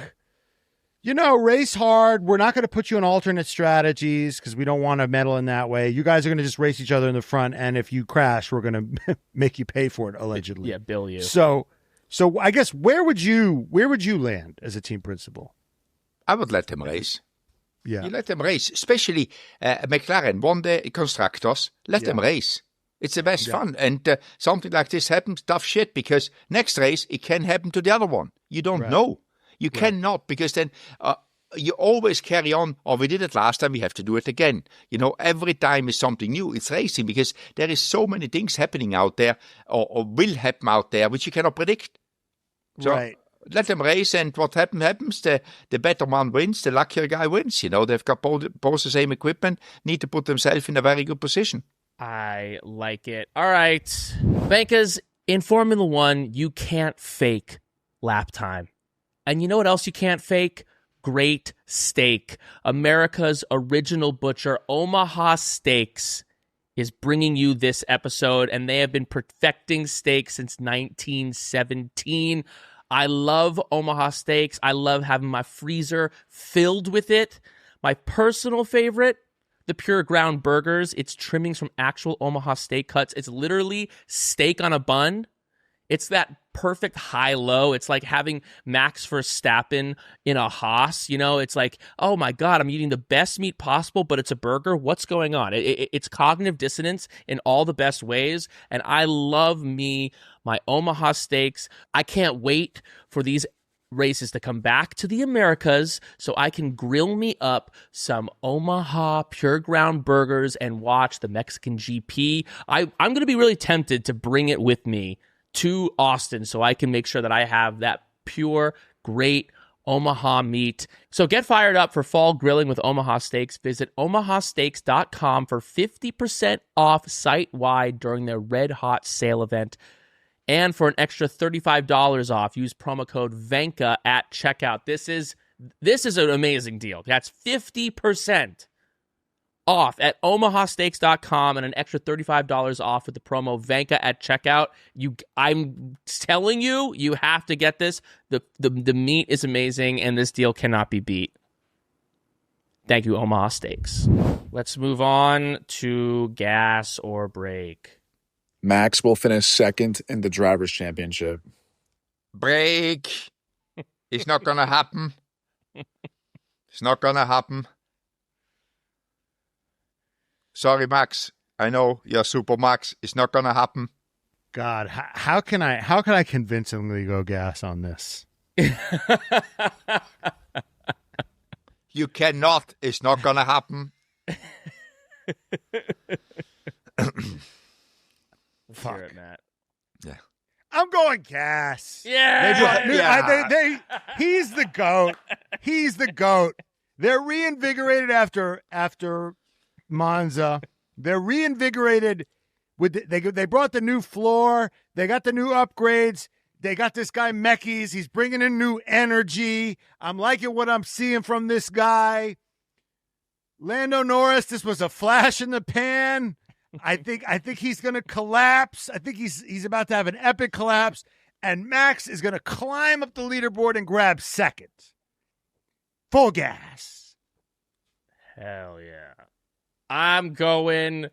race hard. We're not going to put you on alternate strategies because we don't want to meddle in that way. You guys are going to just race each other in the front, and if you crash, we're going to make you pay for it, allegedly. Yeah, bill you. So I guess where would you land as a team principal? I would let them race. Yeah. You let them race, especially McLaren won the constructors. Let them race. It's the best fun. And something like this happens, tough shit, because next race, it can happen to the other one. You don't know. You cannot, because then you always carry on. Or we did it last time, we have to do it again. Every time is something new. It's racing, because there is so many things happening out there, or will happen out there, which you cannot predict. So let them race, and what happens. The better man wins, the luckier guy wins. They've got both the same equipment, need to put themselves in a very good position. I like it. All right. Vankahs, in Formula One, you can't fake lap time. And you know what else you can't fake? Great steak. America's original butcher, Omaha Steaks, is bringing you this episode, and they have been perfecting steak since 1917. I love Omaha Steaks. I love having my freezer filled with it. My personal favorite, the Pure Ground Burgers. It's trimmings from actual Omaha steak cuts. It's literally steak on a bun. It's that perfect high-low. It's like having Max Verstappen in a Haas. It's like, oh my God, I'm eating the best meat possible, but it's a burger. What's going on? It's cognitive dissonance in all the best ways. And I love my Omaha Steaks. I can't wait for these races to come back to the Americas so I can grill me up some Omaha Pure Ground Burgers and watch the Mexican GP. I'm going to be really tempted to bring it with me to Austin so I can make sure that I have that pure, great Omaha meat. So get fired up for fall grilling with Omaha Steaks. Visit omahasteaks.com for 50% off site-wide during their Red Hot sale event. And for an extra $35 off, use promo code Vankah at checkout. This is an amazing deal. That's 50% off at omahasteaks.com and an extra $35 off with the promo Vankah at checkout. I'm telling you, you have to get this. The meat is amazing, and this deal cannot be beat. Thank you, Omaha Steaks. Let's move on to gas or brake. Max will finish second in the Drivers' Championship. Break. It's not going to happen. It's not going to happen. Sorry, Max. I know you're Super Max. It's not going to happen. God, how can I convincingly go gas on this? You cannot. It's not going to happen. Fuck it, Matt. Yeah. I'm going gas. Yeah. He's the GOAT. He's the GOAT. They're reinvigorated after Monza. They're reinvigorated they brought the new floor. They got the new upgrades. They got this guy Mekis. He's bringing in new energy. I'm liking what I'm seeing from this guy. Lando Norris, this was a flash in the pan. I think he's going to collapse. I think he's about to have an epic collapse, and Max is going to climb up the leaderboard and grab second. Full gas. Hell yeah. I'm going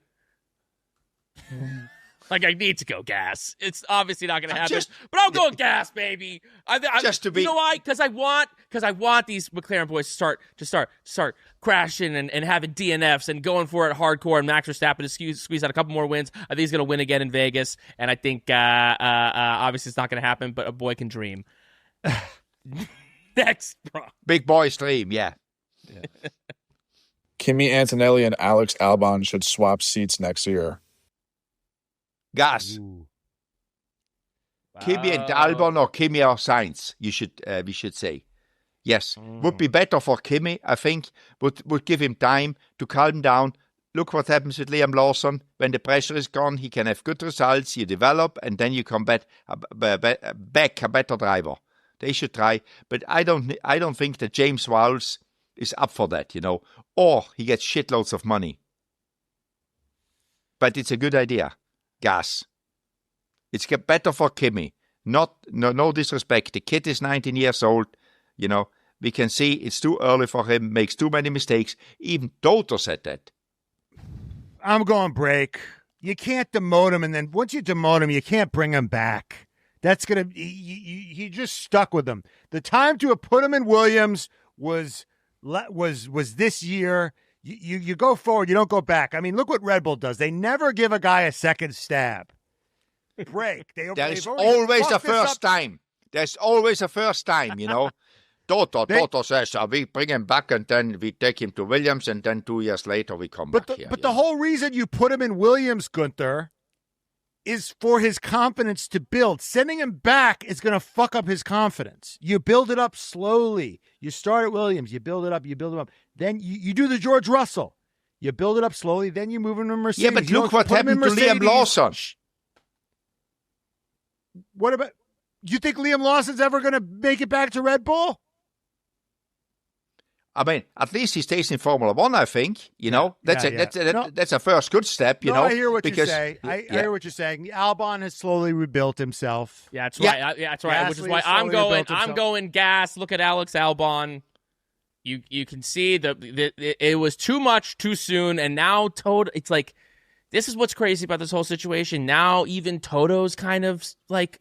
like I need to go gas. It's obviously not going to happen, but I'm going gas, baby. You know why? Because I want these McLaren boys to start crashing and having DNFs and going for it hardcore. And Max Verstappen to squeeze out a couple more wins. I think he's going to win again in Vegas, and I think obviously it's not going to happen, but a boy can dream. Next, bro. Big boy's dream, yeah. Kimi Antonelli and Alex Albon should swap seats next year. Gas. Wow. Kimi and Albon, or Kimi or Sainz, we should say. Yes. Would be better for Kimi, I think. Would give him time to calm down. Look what happens with Liam Lawson. When the pressure is gone, he can have good results. You develop, and then you come back a better driver. They should try. But I don't think that James Vowles is up for that, or he gets shitloads of money. But it's a good idea. Gas. It's better for Kimi. No disrespect. The kid is 19 years old. We can see it's too early for him. Makes too many mistakes. Even Toto said that. I'm going brake. You can't demote him, and then once you demote him, you can't bring him back. That's he just stuck with him. The time to have put him in Williams was was this year. You go forward, you don't go back. I mean, look what Red Bull does. They never give a guy a second stab. Break. There's always a first time. There's always a first time, you know. Toto says, we bring him back and then we take him to Williams and then 2 years later we come back here. But the whole reason you put him in Williams, Guenther, is for his confidence to build. Sending him back is going to fuck up his confidence. You build it up slowly. You start at Williams. You build it up. You build it up. Then you do the George Russell. You build it up slowly. Then you move him to Mercedes. Yeah, but look what happened to Liam Lawson. What about... You think Liam Lawson's ever going to make it back to Red Bull? I mean, at least he stays in Formula One, I think. You know, that's a first good step, you know. I hear what you say. I hear what you're saying. Albon has slowly rebuilt himself. Yeah, that's right. That's right. Gasly, which is why I'm going gas. Look at Alex Albon. You can see it was too much too soon, and now Toto. It's like, this is what's crazy about this whole situation. Now even Toto's kind of like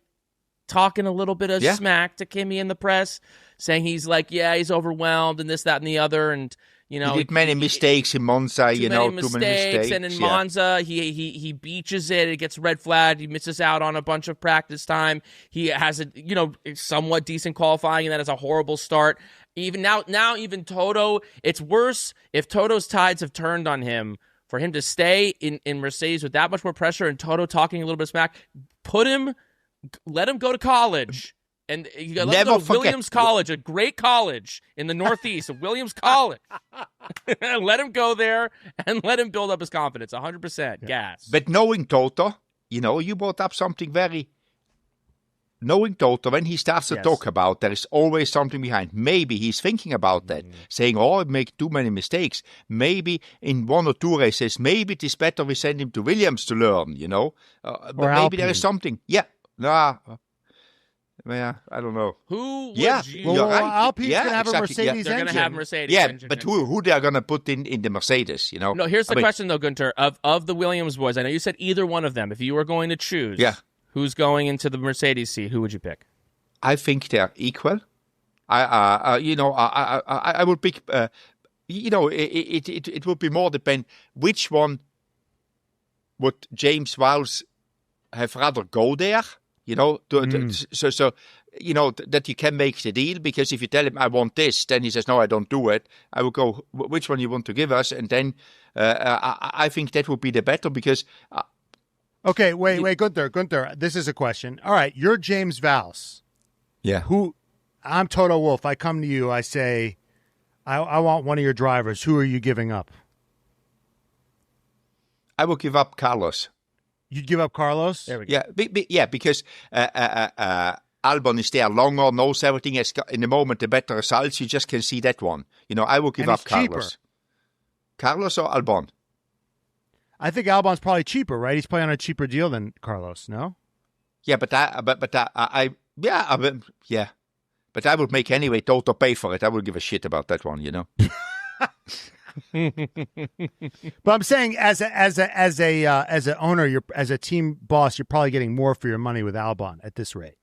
talking a little bit of smack to Kimi in the press, saying he's like, he's overwhelmed and this, that, and the other, and you know, he did many mistakes in Monza. Too many mistakes, and in Monza, he beaches it. It gets red flagged. He misses out on a bunch of practice time. He has a somewhat decent qualifying, and that is a horrible start. Even now, even Toto, it's worse if Toto's tides have turned on him. For him to stay in Mercedes with that much more pressure, and Toto talking a little bit of smack, let him go to college. And you got to go to Williams College, a great college in the Northeast, Williams College. Let him go there and let him build up his confidence, 100%, gas. But knowing Toto, you brought up something very... Knowing Toto, when he starts to talk about, there is always something behind. Maybe he's thinking about that, saying, I make too many mistakes. Maybe in 1 or 2 races, maybe it is better we send him to Williams to learn, but maybe Alpine. There is something. Yeah. I don't know. Who would you're right. Alpine's going to have a Mercedes engine. They're going to have Mercedes engine. But who they are going to put in the Mercedes, No, here's the question, though, Guenther. Of the Williams boys, I know you said either one of them. If you were going to choose who's going into the Mercedes seat, who would you pick? I think they're equal. I would pick, it would be more depend which one would James Vowles have rather go there. So that you can make the deal, because if you tell him I want this, then he says no, I don't do it. I will go, which one you want to give us, and then I think that would be the better, because. Okay, wait, Guenther. This is a question. All right, you're James Vowles. Yeah. I'm Toto Wolff. I come to you. I say, I want one of your drivers. Who are you giving up? I will give up Carlos. You'd give up Carlos? There we go. Because Albon is there longer, knows everything. Has got, in the moment, the better results. You just can see that one. I will give up Carlos. Cheaper. Carlos or Albon? I think Albon's probably cheaper, right? He's probably on a cheaper deal than Carlos. No. Yeah, but I would make anyway Toto pay for it. I would give a shit about that one, But I'm saying, as a owner, as a team boss, you're probably getting more for your money with Albon at this rate.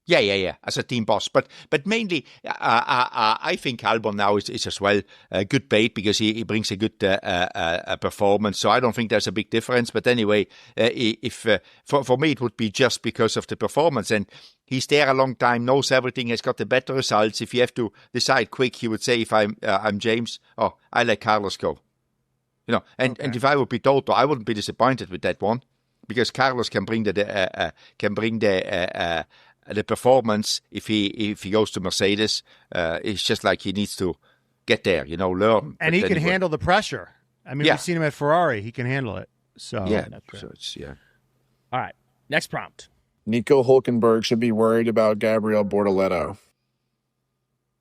Yeah. As a team boss, but mainly, I think Albon now is as well a good bait, because he brings a good performance. So I don't think there's a big difference. But anyway, if for me it would be just because of the performance, and he's there a long time, knows everything, has got the better results. If you have to decide quick, he would say, if I'm James, I let Carlos go. And if I would be Toto, I wouldn't be disappointed with that one, because Carlos can bring the performance. If he goes to Mercedes, it's just like he needs to get there, learn. And he can handle the pressure. I mean, we've seen him at Ferrari. He can handle it. So All right, next prompt. Nico Hülkenberg should be worried about Gabriel Bortoleto.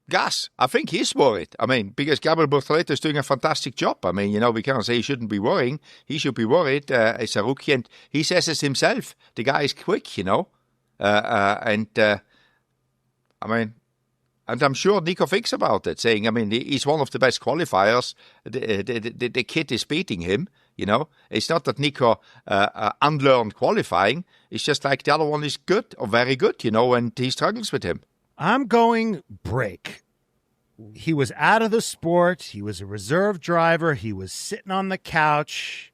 Gas. I think he's worried. I mean, because Gabriel Bortoleto is doing a fantastic job. I mean, we can't say he shouldn't be worrying. He should be worried. He's a rookie, and he says it himself. The guy is quick, and I'm sure Nico thinks about it, saying, he's one of the best qualifiers. The kid is beating him, It's not that Nico unlearned qualifying. It's just like the other one is good or very good, and he struggles with him. I'm going break. he was out of the sport. He was a reserve driver. He was sitting on the couch.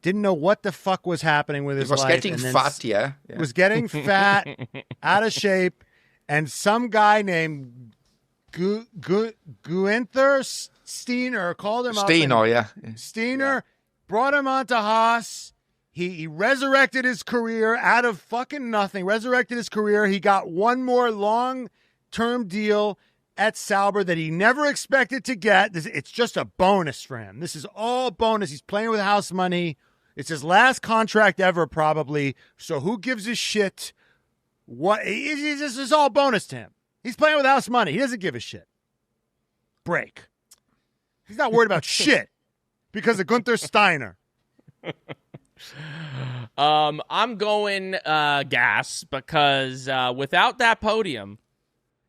Didn't know what the fuck was happening with his life. He was getting fat, yeah. Was getting fat, out of shape, and some guy named Guenther Steiner called him Steiner, up. yeah. Steiner brought him onto Haas. He resurrected his career out of fucking nothing. Resurrected his career. He got one more long-term deal at Sauber that he never expected to get. It's just a bonus for him. This is all bonus. He's playing with house money. It's his last contract ever, probably. So who gives a shit? This is all bonus to him. He's playing with house money. He doesn't give a shit. Break. He's not worried about shit because of Guenther Steiner. I'm going gas because without that podium,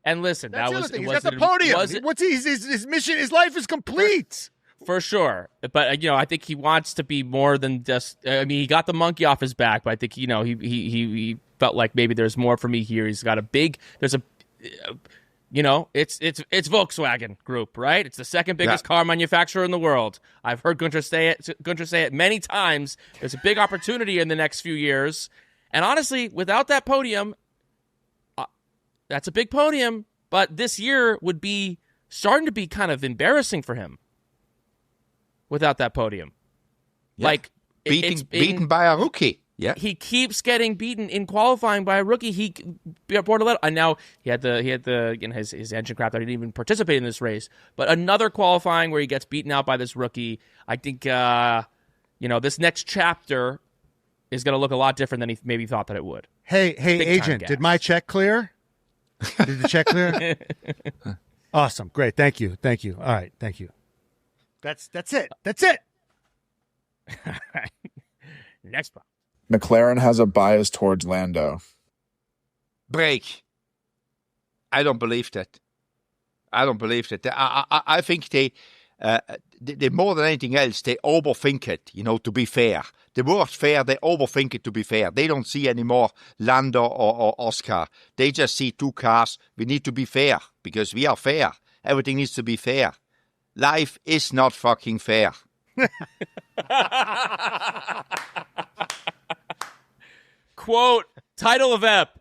and listen, That's that was he's got the podium. What's his mission? His life is complete. For sure, but I think he wants to be more than just. I mean, he got the monkey off his back, but I think he felt like maybe there's more for me here. He's got it's Volkswagen Group, right? It's the second biggest car manufacturer in the world. I've heard Guenther say it many times. There's a big opportunity in the next few years, and honestly, without that podium, that's a big podium. But this year would be starting to be kind of embarrassing for him. Without that podium, like beaten by a rookie. Yeah, he keeps getting beaten in qualifying by a rookie. He brought a little, and now he had his engine crap that he didn't even participate in this race. But another qualifying where he gets beaten out by this rookie. I think this next chapter is going to look a lot different than he maybe thought that it would. Hey, agent, did my check clear? Did the check clear? Awesome, great, thank you. All right, thank you. That's it. All right. Next problem. McLaren has a bias towards Lando. Break. I don't believe that. I think they more than anything else, they overthink it, to be fair. The word fair, they overthink it to be fair. They don't see anymore Lando or Oscar. They just see two cars. We need to be fair because we are fair. Everything needs to be fair. Life is not fucking fair. Quote, title of ep.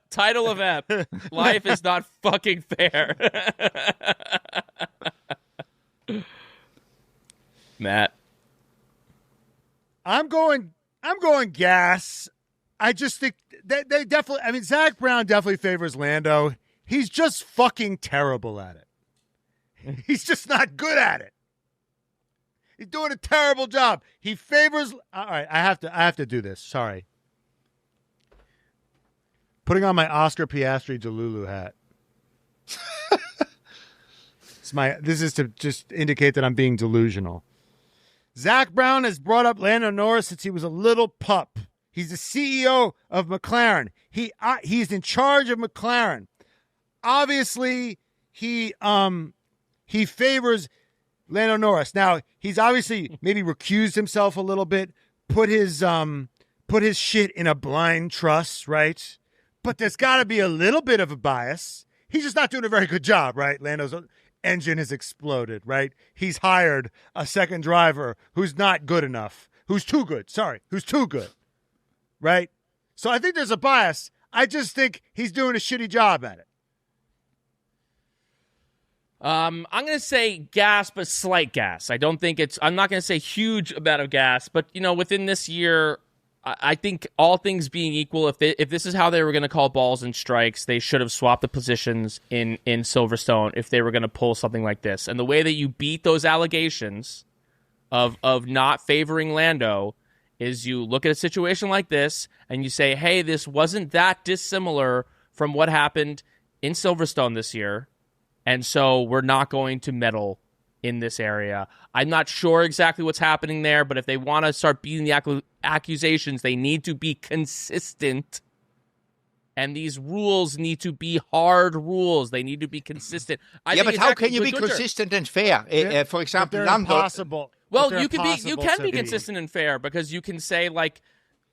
Life is not fucking fair. Matt. I'm going gas. I just think they definitely, Zach Brown definitely favors Lando. He's just fucking terrible at it. He's just not good at it. He's doing a terrible job. He favors. All right, I have to do this. Sorry. Putting on my Oscar Piastri Delulu hat. This is to just indicate that I'm being delusional. Zach Brown has brought up Lando Norris since he was a little pup. He's the CEO of McLaren. He's in charge of McLaren. Obviously, he favors Lando Norris. Now, he's obviously maybe recused himself a little bit, put his shit in a blind trust, right? But there's got to be a little bit of a bias. He's just not doing a very good job, right? Lando's engine has exploded, right? He's hired a second driver who's not good enough, who's too good, right? So I think there's a bias. I just think he's doing a shitty job at it. I'm going to say gas, but slight gas. I'm not going to say huge amount of gas, but, within this year, I think all things being equal, if this is how they were going to call balls and strikes, they should have swapped the positions in Silverstone if they were going to pull something like this. And the way that you beat those allegations of not favoring Lando is you look at a situation like this and you say, hey, this wasn't that dissimilar from what happened in Silverstone this year. And so we're not going to meddle in this area. I'm not sure exactly what's happening there, but if they want to start beating the accusations, they need to be consistent. And these rules need to be hard rules. They need to be consistent. But how can you be consistent and fair? For example, Lando. Impossible. Well, you can be consistent and fair because you can say like.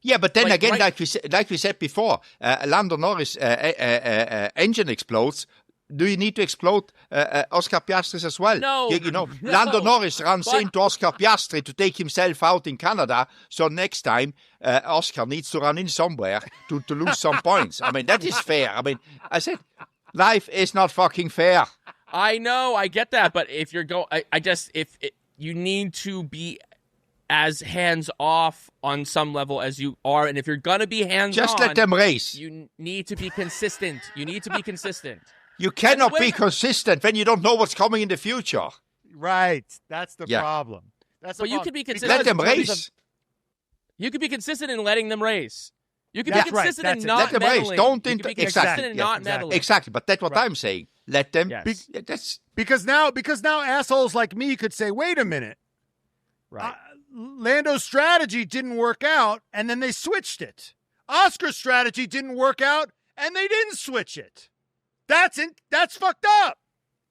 Yeah, but then like we said before, Lando Norris engine explodes. do you need to explode Oscar Piastri as well? No, No. Lando Norris runs into Oscar Piastri to take himself out in Canada. So next time, Oscar needs to run in somewhere to lose some points. I mean, that is fair. I mean, I said, life is not fucking fair. I know, I get that, but if you're you need to be as hands-off on some level as you are, and if you're going to be hands-on... Just let them race. You need to be consistent. You cannot be consistent when you don't know what's coming in the future. Right. That's the problem. But you can be consistent. Let them race. You can be consistent in letting them race. You can be consistent in not let them meddling. race. Don't you can be consistent in not meddling. Exactly, but that's what I'm saying. Let them... Yes. Because now assholes like me could say, wait a minute. Right. Lando's strategy didn't work out, and then they switched it. Oscar's strategy didn't work out, and they didn't switch it. That's fucked up.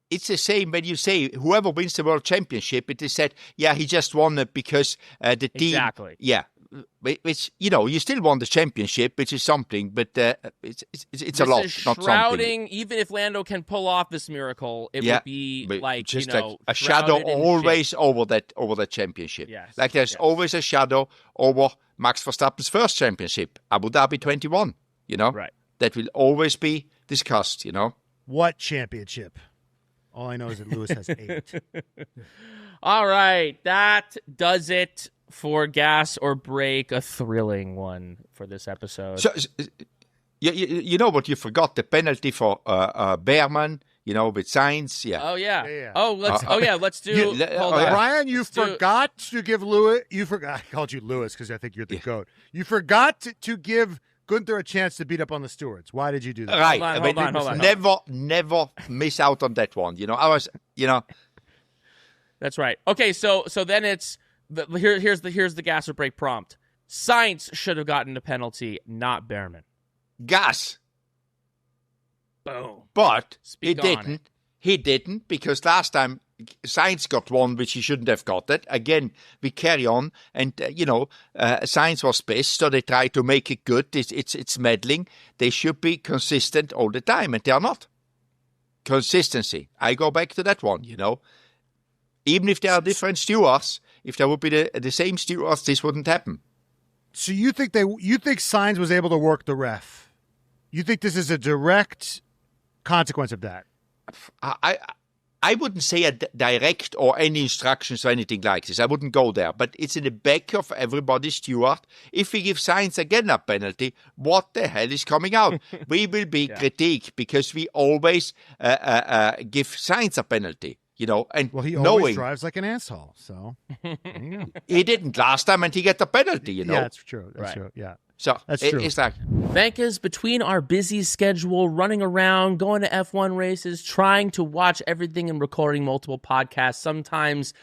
It's the same when you say whoever wins the world championship, it is said, he just won it because the team... Exactly. Yeah. Which, you still won the championship, which is something, but it's a lot, not something. Even if Lando can pull off this miracle, it would be like, just like a shadow always over that championship. Yes. Like there's always a shadow over Max Verstappen's first championship, Abu Dhabi 21, Right. That will always be discussed, What championship? All I know is that Lewis has 8. All right, that does it for Gas or Break, a thrilling one for this episode. So, you know what you forgot? The penalty for Behrman, with Sainz. Yeah. Oh yeah. Let's do. Hold on. Brian, you forgot to give Lewis. I called you Lewis because I think you're the GOAT. You forgot to give Guenther a chance to beat up on the stewards. Why did you do that? Right. Hold on. Never miss out on that one. I was. That's right. Okay, so then it's here's the Gas or Break prompt. Sainz should have gotten a penalty, not Behrman. Gas. Boom. But Speak he didn't. He didn't because last time Sainz got one which he shouldn't have got it. Again, we carry on, and Sainz was pissed, so they try to make it good. It's meddling. They should be consistent all the time, and they are not. Consistency. I go back to that one. Even if there are different stewards, if there would be the same stewards, this wouldn't happen. So you think Sainz was able to work the ref? You think this is a direct consequence of that? I wouldn't say a direct or any instructions or anything like this. I wouldn't go there. But it's in the back of everybody's steward. If we give Sainz again a penalty, what the hell is coming out? We will be critiqued because we always give Sainz a penalty. And he always drives like an asshole. So he didn't last time, and he got the penalty. Yeah, that's true. That's true. Yeah. So that's true. It's like Vankah's between our busy schedule, running around, going to F1 races, trying to watch everything and recording multiple podcasts. Sometimes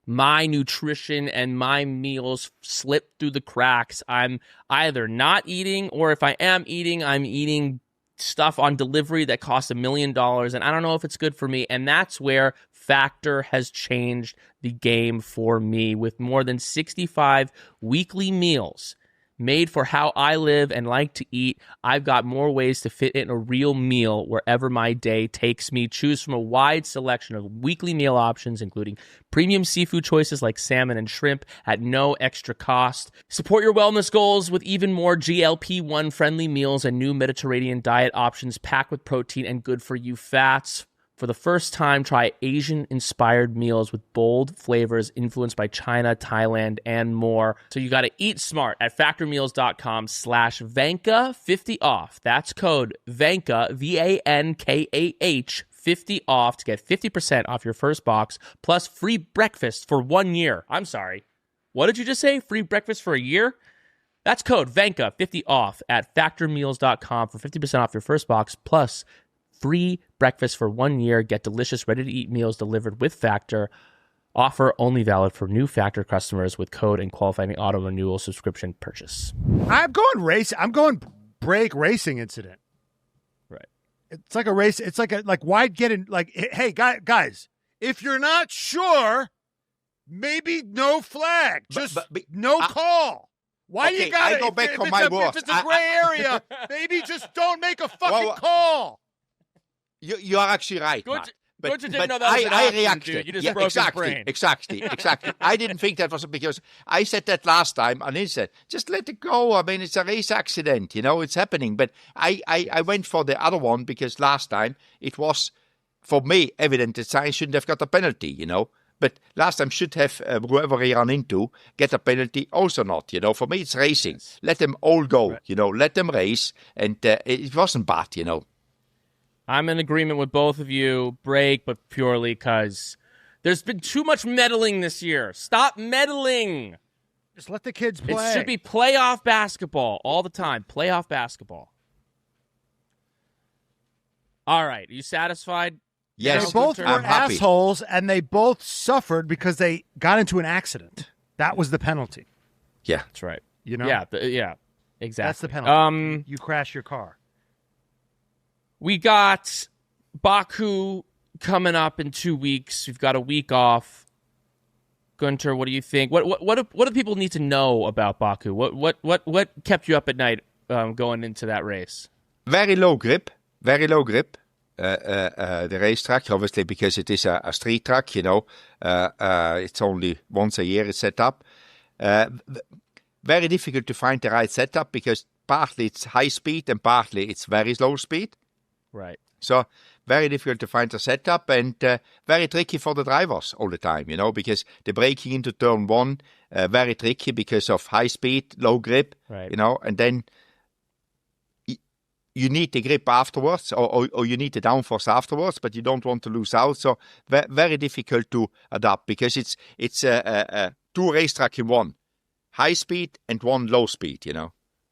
my nutrition and my meals slip through the cracks. I'm either not eating, or if I am eating, I'm eating stuff on delivery that costs $1 million, and I don't know if it's good for me. And that's where Factor has changed the game for me. With more than 65 weekly meals made for how I live and like to eat, I've got more ways to fit in a real meal wherever my day takes me. Choose from a wide selection of weekly meal options, including premium seafood choices like salmon and shrimp at no extra cost. Support your wellness goals with even more GLP-1 friendly meals and new Mediterranean diet options packed with protein and good-for-you fats. For the first time, try Asian-inspired meals with bold flavors influenced by China, Thailand, and more. So you got to eat smart at factormeals.com/Vankah 50 off. That's code Vankah, VANKAH, 50 off to get 50% off your first box plus free breakfast for 1 year. I'm sorry. What did you just say? Free breakfast for a year? That's code Vankah 50 off at factormeals.com for 50% off your first box plus free breakfast for 1 year. Get delicious, ready-to-eat meals delivered with Factor. Offer only valid for new Factor customers with code and qualifying auto renewal subscription purchase. I'm going break racing incident. Right. It's like a race. It's like why get in? Like, hey, guys, if you're not sure, maybe no flag, just no call. Why do you got to go back on my words? If it's a gray area, maybe just don't make a fucking call. You are actually right, Guenther- Matt. Guenther didn't know that was an option, reacted. dude. You just broke his brain. Exactly. I didn't think that was because I said that last time, and he said, just let it go. I mean, it's a race accident, it's happening. But I went for the other one because last time it was, for me, evident that I shouldn't have got a penalty, But last time should have whoever he ran into get a penalty, also not, For me, it's racing. Let them all go, Let them race, and it wasn't bad, I'm in agreement with both of you. Break, but purely because there's been too much meddling this year. Stop meddling. Just let the kids play. It should be playoff basketball all the time. Playoff basketball. All right. Are you satisfied? Yes, They both were I'm happy. assholes, and they both suffered because they got into an accident. That was the penalty. Yeah. That's right. Yeah, exactly. that's the penalty. You crash your car. We got Baku coming up in 2 weeks. We've got a week off. Guenther, what do you think? What do people need to know about Baku? What kept you up at night going into that race? Very low grip. The racetrack, obviously, because it is a street track, it's only once a year it's set up. Very difficult to find the right setup because partly it's high speed and partly it's very slow speed. Right. So very difficult to find the setup and very tricky for the drivers all the time, because the braking into turn one, very tricky because of high speed, low grip, right. And then you need the grip afterwards or you need the downforce afterwards, but you don't want to lose out. So very difficult to adapt because it's two racetrack in one, high speed and one low speed,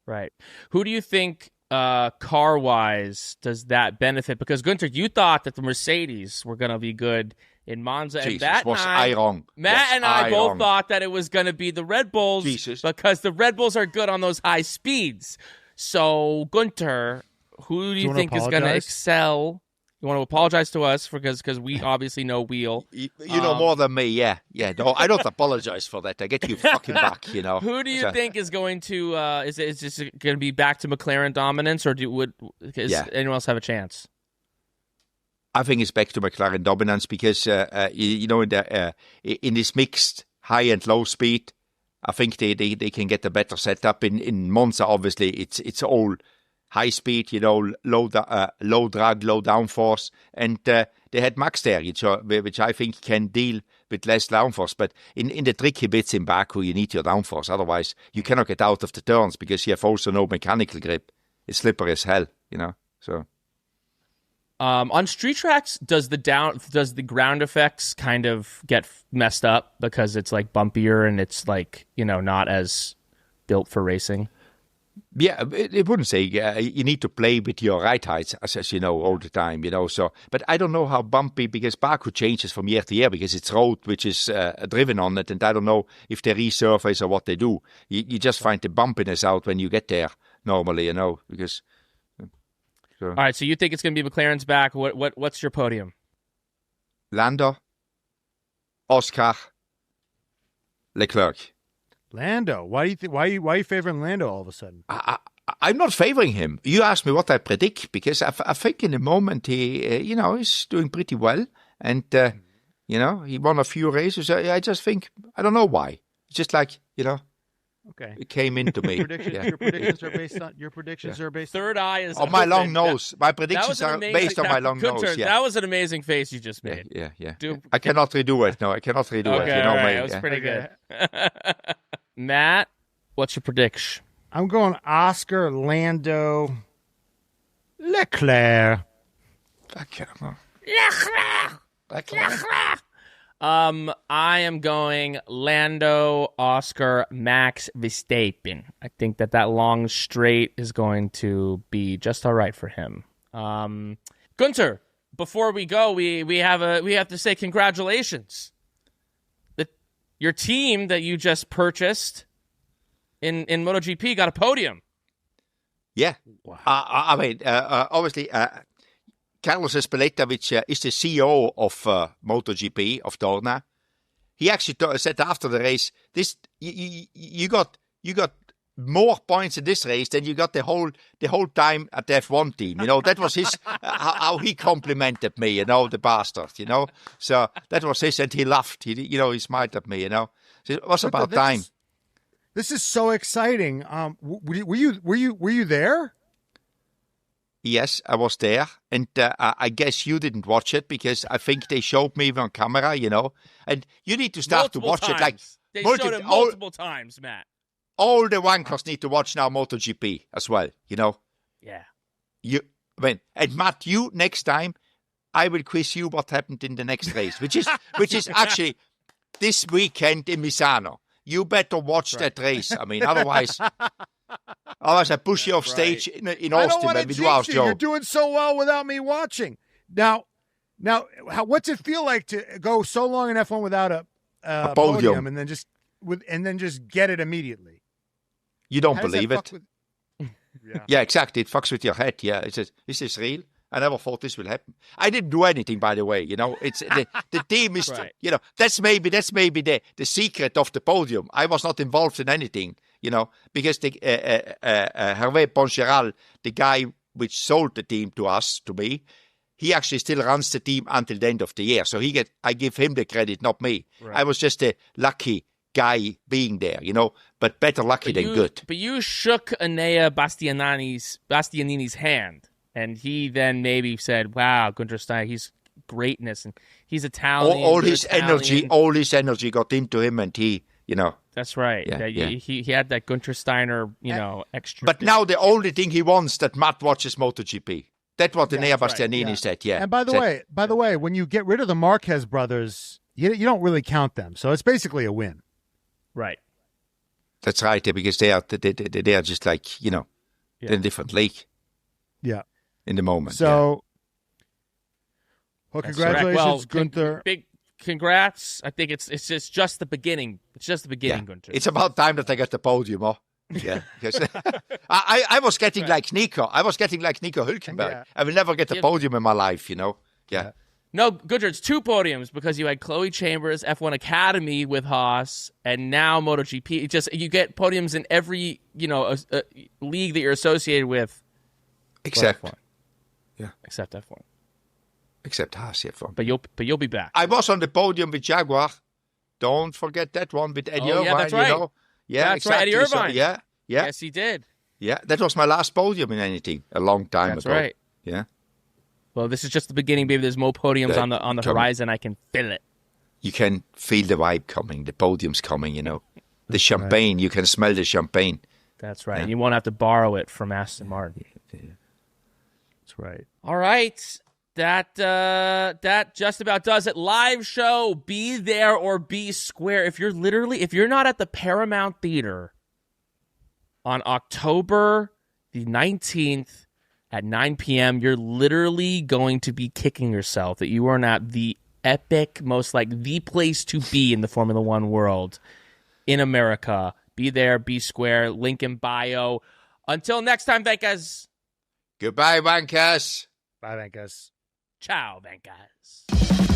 Right. Who do you think car-wise does that benefit? Because, Guenther, you thought that the Mercedes were going to be good in Monza. Jesus, and was I wrong? Matt and I both thought that it was going to be the Red Bulls because the Red Bulls are good on those high speeds. So, Guenther, who do you think is going to excel? You want to apologize to us because we obviously know wheel. You know more than me, yeah. No, I don't apologize for that. I get you fucking back, Who do you think is going to? Is this going to be back to McLaren dominance, or does anyone else have a chance? I think it's back to McLaren dominance because in this mixed high and low speed, I think they can get a better setup. In Monza, obviously, it's all high speed, low drag, low downforce, and they had Max there, which I think can deal with less downforce. But in the tricky bits in Baku, you need your downforce. Otherwise, you cannot get out of the turns because you have also no mechanical grip. It's slippery as hell, So on street tracks, does the ground effects kind of get messed up because it's like bumpier and it's like not as built for racing? Yeah, it wouldn't say you need to play with your ride heights, as you know, all the time, So, but I don't know how bumpy, because Baku changes from year to year because it's road which is driven on it, and I don't know if they resurface or what they do. You just find the bumpiness out when you get there normally, because. So. All right, so you think it's going to be McLaren's back? What's your podium? Lando, Oscar, Leclerc. Lando, why are you favoring Lando all of a sudden? I'm not favoring him. You asked me what I predict because I think in the moment he, is doing pretty well, and he won a few races. I just think I don't know why. It's just like Okay. It came into me. Your predictions are based on. Third eye is on my long nose. My predictions are based on my long nose. Yeah. That was an amazing face you just made. Yeah. I cannot redo it. No, I cannot redo it. Okay, all right. That was pretty good. Matt, what's your prediction? I'm going Oscar, Lando, Leclerc. I am going Lando, Oscar, Max Verstappen. I think that long straight is going to be just all right for him. Guenther, before we go, we have to say congratulations. Your team that you just purchased in MotoGP got a podium. Yeah. Wow. I mean, obviously, Carlos Espeleta, which is the CEO of MotoGP of Dorna, he actually said after the race, "This you got more points in this race than you got the whole time at the F1 team. That was his how he complimented me. The bastard. So that was his, and he laughed. He smiled at me. So it was about time. This is so exciting. Were you there? Yes, I was there, and I guess you didn't watch it because I think they showed me on camera. And you need to start multiple to watch times. Like They showed it multiple times, Matt. All the wankers need to watch now MotoGP as well. Yeah. And Matt, you next time, I will quiz you what happened in the next race, which is actually this weekend in Misano. You better watch that race. Otherwise I push you off stage in Austin when we do our show. You're doing so well without me watching. Now, what's it feel like to go so long in F1 without a podium and then just get it immediately? You don't believe it. Yeah, exactly. It fucks with your head. Yeah, is this real? I never thought this would happen. I didn't do anything, by the way. It's the team is. Right. That's maybe the secret of the podium. I was not involved in anything. Because the Hervé Poncheral, the guy which sold the team to me, he actually still runs the team until the end of the year. So I give him the credit, not me. Right. I was just a lucky guy being there, but better lucky than good. But you shook Enea Bastianini's hand, and he then maybe said, "Wow, Guenther Steiner, he's greatness, and he's Italian." All his energy got into him, and he, That's right. Yeah. He had that Guenther Steiner, extra. But now the only thing he wants that Matt watches MotoGP. That's what Enea Bastianini said. Yeah. And by the way, when you get rid of the Marquez brothers, you don't really count them, so it's basically a win. Right. That's right, because they are just like, they're in a different league. Yeah. In the moment. So, well, congratulations, Guenther. Big congrats. I think it's just the beginning. It's just the beginning, Guenther. It's about time that I got the podium, huh? Yeah. Because I was getting like Nico. I was getting like Nico Hülkenberg. Yeah. I will never get the podium in my life, Yeah. No, Guenther, it's 2 podiums because you had Chloe Chambers, F1 Academy with Haas, and now MotoGP. You get podiums in every league that you're associated with, except F1. Yeah, except F1, except Haas F1. But you'll be back. I was on the podium with Jaguar. Don't forget that one with Eddie Irvine. Yeah, that's right. Yeah, that's exactly. right, Eddie Irvine. So, yeah. Yes, he did. Yeah, that was my last podium in anything a long time that's ago. That's right. Yeah. Well, this is just the beginning, baby. There's more podiums on the horizon. I can feel it. You can feel the vibe coming. The podium's coming, The champagne, you can smell the champagne. That's right. Yeah. You won't have to borrow it from Aston Martin. Yeah. That's right. All right. That just about does it. Live show, be there or be square. If you're not at the Paramount Theater on October the 19th, at 9 p.m., you're literally going to be kicking yourself that you are not the epic, most the place to be in the Formula One world in America. Be there, be square, link in bio. Until next time, Vankas. Goodbye, Vankas. Bye, Vankas. Ciao, Vankas.